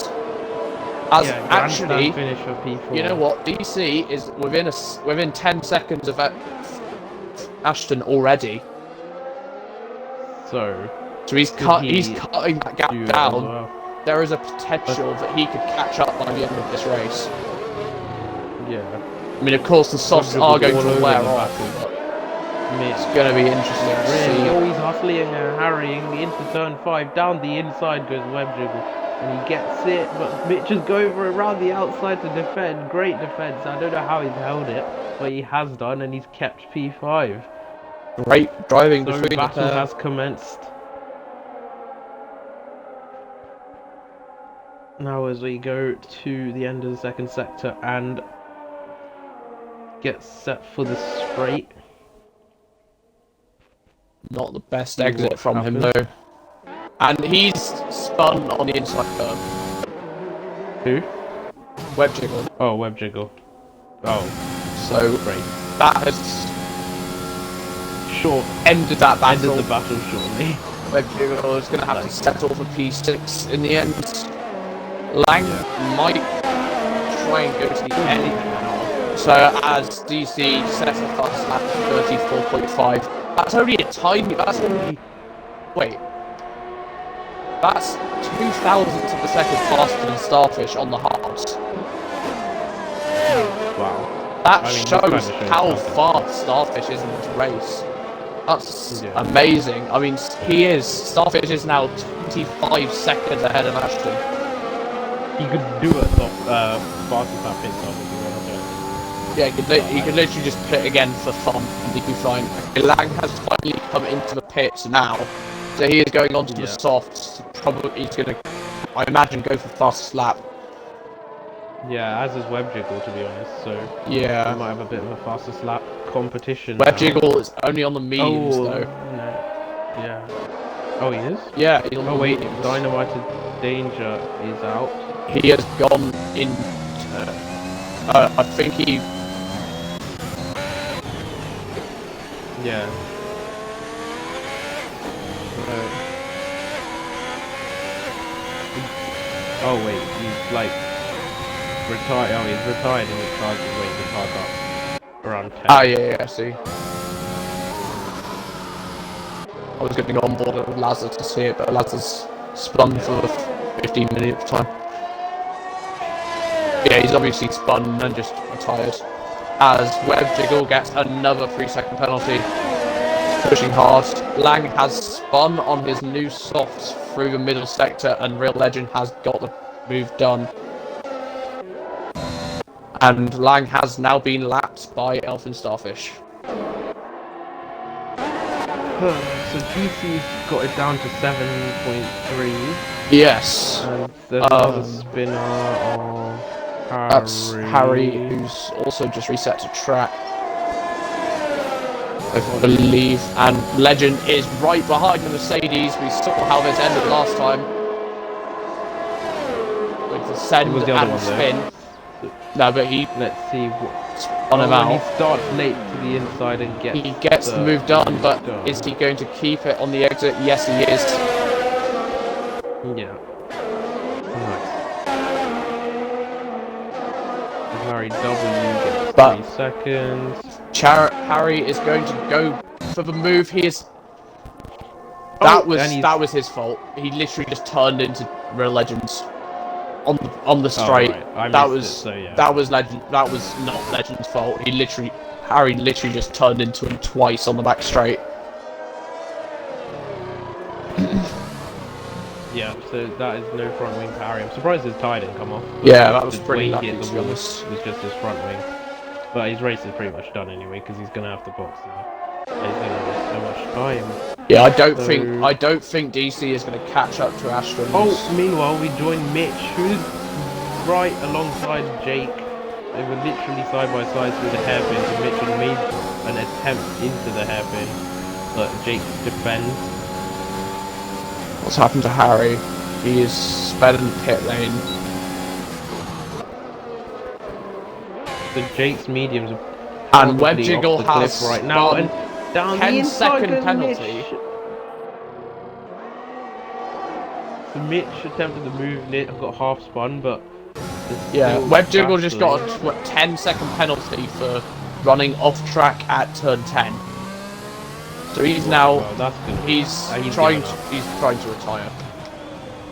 As actually, finish for P4. You know what? DC is within 10 seconds of Ashton already. So he's cutting that gap down. Well. There is a potential that he could catch up by the end of this race. Yeah. I mean, of course, the softs are going to wear off. It's going to be interesting to see. Always hustling and harrying into turn 5. Down the inside goes Webjiggle. And he gets it, but Mitch is going around the outside to defend. Great defense. I don't know how he's held it, but he has done, and he's kept P5. Great driving So between the battle has commenced. Now as we go to the end of the second sector and get set for the straight. Not the best exit from him though. And he's spun on the inside curve. Who? Webjiggle. Oh, Webjiggle. Oh. So great. That has ended that battle. Ended the battle shortly. Webjiggle is going to have to settle for P6 in the end. Lang might try and go to the end now. So as DC sets a fast lap 34.5. That's only a tiny. Wait. That's 2,000ths of a second faster than Starfish on the hards. Wow. That shows how fast Starfish is in this race. That's amazing. I mean, Starfish is now 25 seconds ahead of Ashton. He could do a fastest lap pit stop if he wanted to. Yeah, he could literally just pit again for fun and he'd be fine. Lang has finally come into the pits now. So he is going on to the softs. Probably he's going to, I imagine, go for fastest lap. Yeah, as is Webjiggle, to be honest. So yeah, we might have a bit of a fastest lap competition. Webjiggle is only on the mediums though. No. Yeah. Oh, he is? Yeah, he's on the wait, mediums. Dynamited Danger is out. He has gone into. I think he. Yeah. Oh wait, he's like retired. Oh, he's retired and he's charged. Wait, the car got around 10. Ah, yeah, I see. I was getting on board with Lazar to see it, but Lazar's spun for 15 minutes time. Yeah, he's obviously spun and just retired. As Webjiggle gets another 3-second penalty. Pushing hard. Lang has spun on his new softs through the middle sector and Real Legend has got the move done. And Lang has now been lapped by Elfin Starfish. So GC's got it down to 7.3. Yes. And there's another spinner of Harry. That's Harry, who's also just reset to track. I believe, and Legend is right behind the Mercedes. We saw how this ended last time with the send and spin. No, but let's see what's on him out. He starts late to the inside and gets the move done, but is he going to keep it on the exit? Yes, he is. Yeah. Nice. Harry W gets 3 seconds. Harry is going to go for the move. That was his fault. He literally just turned into Real Legends. on the straight. right. I That missed was it, so yeah. that was Legend. That was not Legend's fault. Harry literally just turned into him twice on the back straight. Yeah, so that is no front wing for Harry. I'm surprised his tyre didn't come off. Yeah, that was The pretty way he lucky, hit the to be wall honest. was just his front wing. But his race is pretty much done anyway, because he's going to have to box now. He's going to have so much time. Yeah, I don't think DC is going to catch up to Ashton. Oh, meanwhile, we join Mitch, who's right alongside Jake. They were literally side by side through the hairpin, and Mitch had made an attempt into the hairpin, but Jake defends. What's happened to Harry? He is sped in the pit lane. So Jake's mediums are And probably Web Jiggle off the cliff has right now, and down the 10-second inside penalty. Mitch. So Mitch attempted to move Nit, I've got half spun, but yeah, Web Jiggle just got a battling. 10-second penalty for running off track at turn 10. So he's now Well, that's good. he's trying to retire.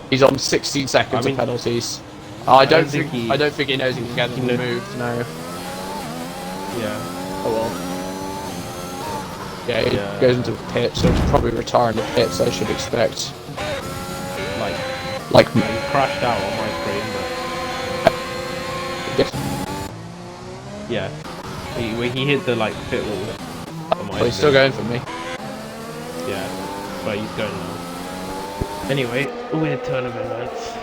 He's on 16 seconds of penalties. I don't think he knows he can get him moved now. Yeah. Oh well. Yeah, he goes into the pit, so he's probably retiring the pits, I should expect. Like He crashed out on my screen, but yeah, he hit the pit wall. But he's still going for me. Yeah, but he's going now. Anyway, weird turn of events.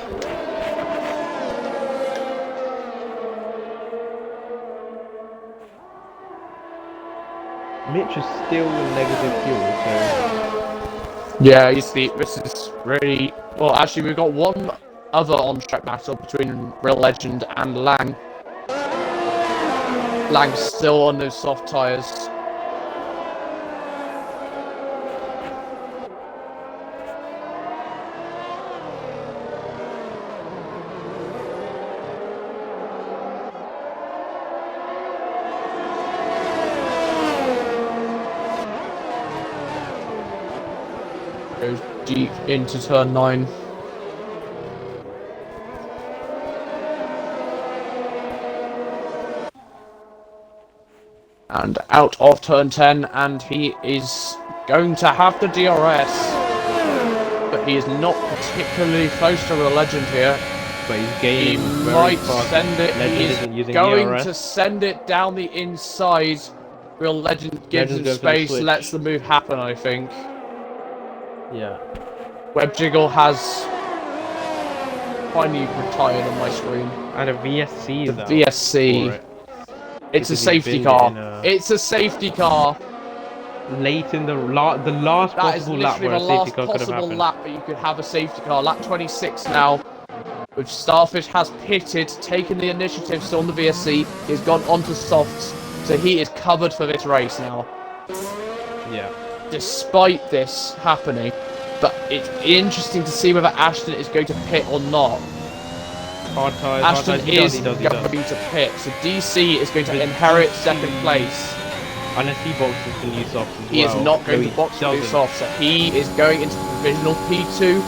Mitch is still in negative fuel, so yeah, this is really well. Actually, we've got one other on-track battle between Real Legend and Lang. Lang's still on those soft tyres. Goes deep into turn 9. And out of turn 10, and he is going to have the DRS. But he is not particularly close to the Legend here. but he's gaining He very might fast. send it. Legend He's isn't using going DRS. to send it down the inside. Real Legend gives Legend's him going for the space, switch. lets the move happen, I think. Yeah. Web Jiggle has finally retired on my screen. And a VSC The though. VSC. For it. It's a Because he's safety been car. in, It's a safety car. Late in the last That is possible lap literally where the a safety last car could have possible happened. lap that you could have a safety car. Lap 26 now. Which Starfish has pitted, taken the initiative still on the VSC. He's gone onto softs. So he is covered for this race now. Yeah. Despite this happening. But it's interesting to see whether Ashton is going to pit or not. Hard tires. Ashton He does. is going to pit. So DC is going to inherit second place. Unless he boxes the new softs as He well. is not going No, to he box the doesn't. off, so he is going into the provisional P2.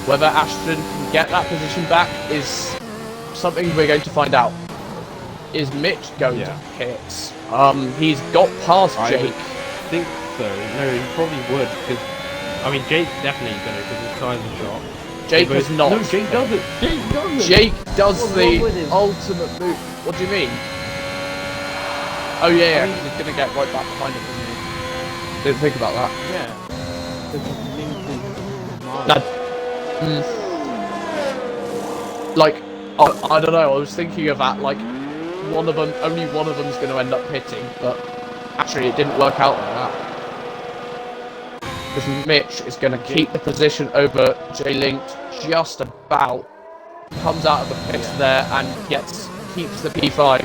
Whether Ashton can get that position back is something we're going to find out. Is Mitch going to pit? He's got past Jake. I think so. No, he probably would, because I mean Jake's definitely gonna, because his tires are shot. Jake has not. No, Jake doesn't. Jake doesn't. Jake does What's wrong with the him? ultimate move. What do you mean? Oh yeah, I mean- he's gonna get right back behind him. Isn't he? Didn't think about that. Yeah. That, like, I don't know. I was thinking of that. Like, only one of them's going to end up hitting, but actually, it didn't work out like that. Because Mitch is going to keep the position over J-Linked just about. Comes out of the pits there and keeps the P5.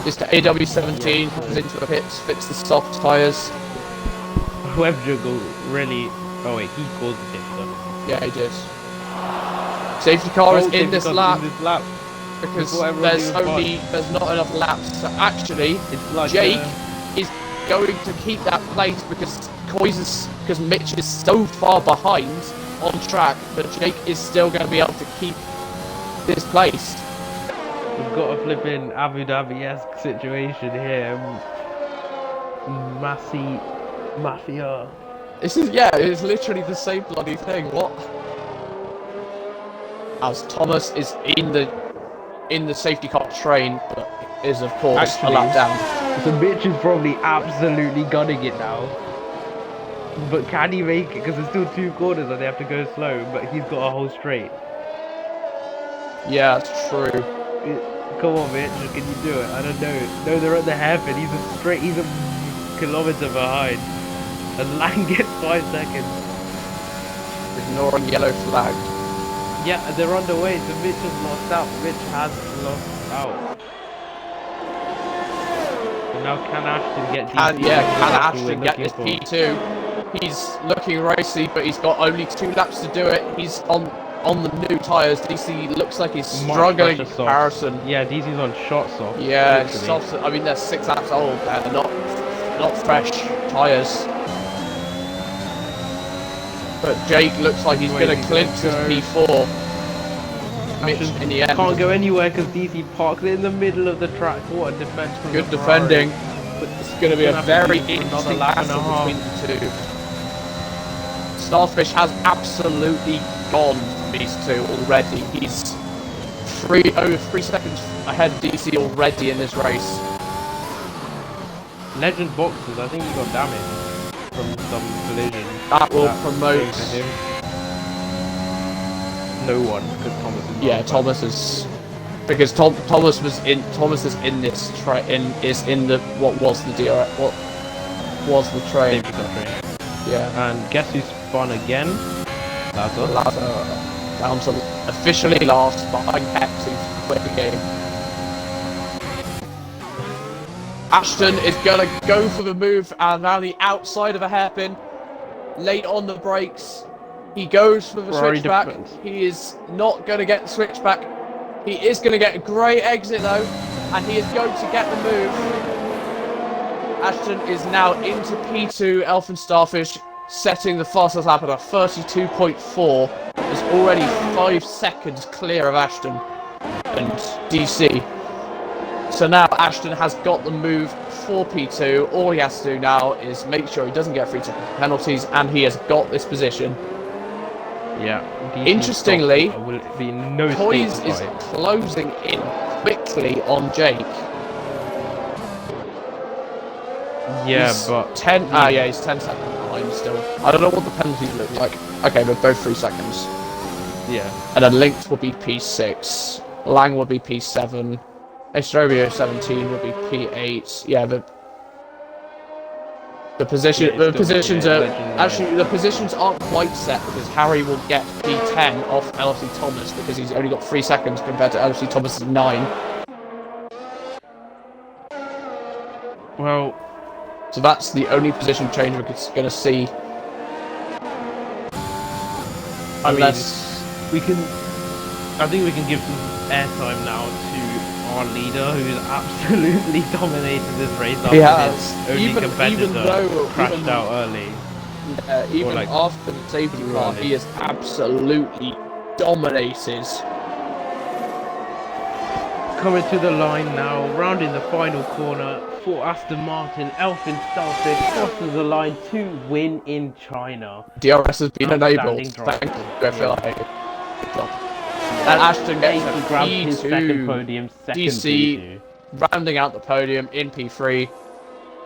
Is to AW17, comes into the pits, fits the soft tyres. Web Juggle really. Oh wait, he caused the hit though. Yeah, he did. Safety car is in this lap because Before everyone there's not enough laps. So actually, It's like Jake is going to keep that place because Mitch is so far behind on track that Jake is still going to be able to keep this place. We've got a flipping Abu Dhabi-esque situation here. Mafia. This is, yeah, it's literally the same bloody thing. What? As Thomas is in the safety car train, but is of course a lap down. The bitch is probably absolutely gunning it now. But can he make it? Because there's still 2 corners and they have to go slow, but he's got a whole straight. Yeah, it's true. Come on, bitch, can you do it? I don't know. No, they're at the hairpin. He's a kilometre behind. And Lang gets 5 seconds. Ignoring yellow flag. Yeah, they're underway, so Mitch has lost out. Mitch has lost out. So now can Ashton get DC? Can Ashton get this P2? He's looking racy, but he's got only 2 laps to do it. He's on the new tyres. DC looks like he's struggling in comparison. Yeah, DC's on short soft. Yeah, soft. I mean, they're 6 laps old. They're not fresh tyres. But Jake looks like he's going to clinch his P4. Mitch in the end can't go anywhere because DC parked it in the middle of the track. What a defense from good defending. But it's going to be a very interesting battle between the two. Starfish has absolutely gone from these two already. He's over 3 seconds ahead of DC already in this race. Legend boxes, I think he got damaged from some collision. That will promote him. No one, because Thomas is. Yeah, Thomas is, because Thomas is in this is in the what was the DRL, what was the train. Yeah. And guess who spun again? Lazar down to officially last behind Pepsi quit the game. Ashton is gonna go for the move and around the outside of a hairpin, late on the brakes. He goes for the switchback. He is not going to get the switchback. He is going to get a great exit though, and he is going to get the move. Ashton is now into P2. Elfin Starfish setting the fastest lap at a 32.4. Is already 5 seconds clear of Ashton and DC. So now Ashton has got the move for P2. All he has to do now is make sure he doesn't get 3 second penalties, and he has got this position. Yeah. Interestingly, Toys is closing in quickly on Jake. Yeah, he's but 10. Yeah, he's 10 seconds behind still. I don't know what the penalties look like. Okay, but both 3 seconds. Yeah. And then Linked will be P6. Lang will be P7. Estrobio 17 will be P8. Yeah, the positions are actually the positions aren't quite set because Harry will get P10 off LFC Thomas because he's only got 3 seconds compared to LFC Thomas's 9. Well, so that's the only position change we're going to see. Unless we can, I think we can give some airtime now to our leader, who's absolutely dominated this race after his only competitor crashed out early. Even after the safety car, he has absolutely dominated. Coming to the line now, rounding the final corner for Aston Martin. Elfin Starfish crosses the line to win in China. DRS has been enabled. Thank you, FLA. Good job. And Ashton gets his second podium, DC rounding out the podium in P3.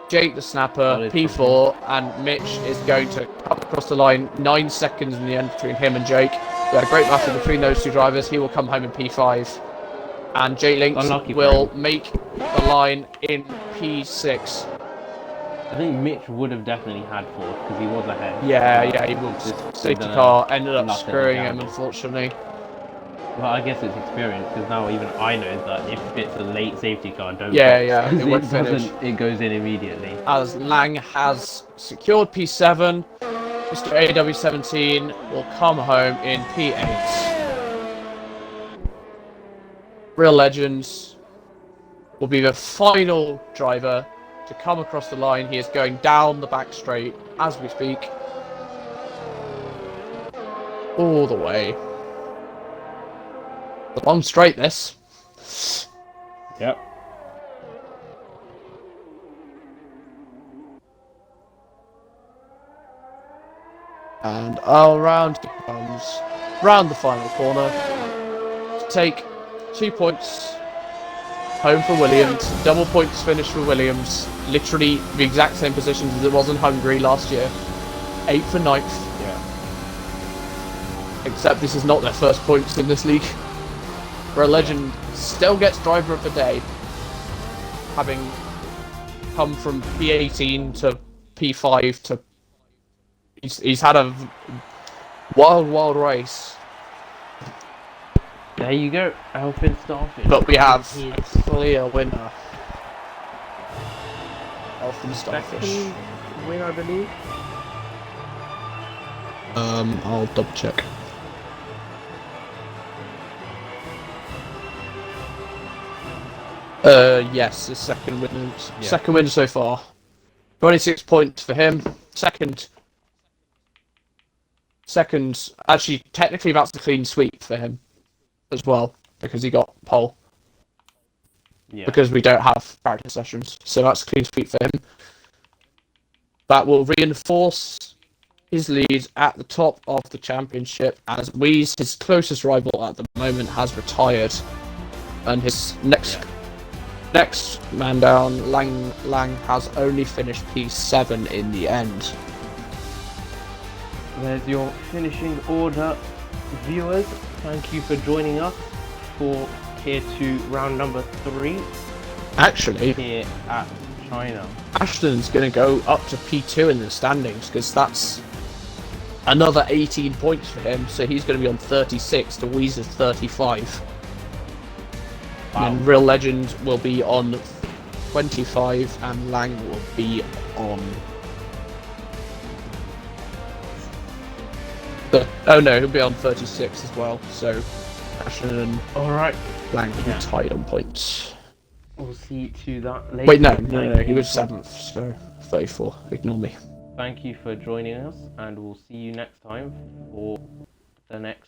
Jake the Snapper, P4, and Mitch is going to come across the line. 9 seconds in the end between him and Jake. We had a great battle between those two drivers. He will come home in P5. And Jake Links will make the line in P6. I think Mitch would have definitely had fourth because he was ahead. Yeah, he was. Safety car ended up screwing him, unfortunately. Well, I guess it's experience because now even I know that if it's a late safety car, don't. Yeah, it won't finish. It goes in immediately. As Lang has secured P7, Mr. AW17 will come home in P8. Real Legends will be the final driver to come across the line. He is going down the back straight as we speak. All the way. a long straight, this. Yep. And around he comes, round the final corner, to take 2 points home for Williams. Double points finish for Williams. Literally the exact same positions as it was in Hungary last year. 8th and 9th. Yeah. Except this is not their first points in this league. Where a legend still gets driver of the day, having come from P18 to P5 to... He's had a wild race. There you go, Alpin Starfish. But we have His a clear winner. Elfin Starfish. second win, I believe. I'll double check. Yes, the second win. Yeah. Second win so far. 26 points for him. Second. Actually, technically that's the clean sweep for him as well, because he got pole. Yeah. Because we don't have practice sessions, so that's a clean sweep for him. That will reinforce his lead at the top of the championship, as Wheeze, his closest rival at the moment, has retired, and his next man down, Lang has only finished P7 in the end. There's your finishing order, viewers. Thank you for joining us for Tier 2 round number 3 Actually, here at China. Ashton's going to go up to P2 in the standings, because that's another 18 points for him, so he's going to be on 36 to Weezer's 35. Wow. And Real Legend will be on 25, and Lang will be on... Oh no, he'll be on 36 as well, so Ashton and Alright, Lang will be tied on points. we'll see to that later. Wait, no, he was 7th, so 34, ignore me. Thank you for joining us, and we'll see you next time for the next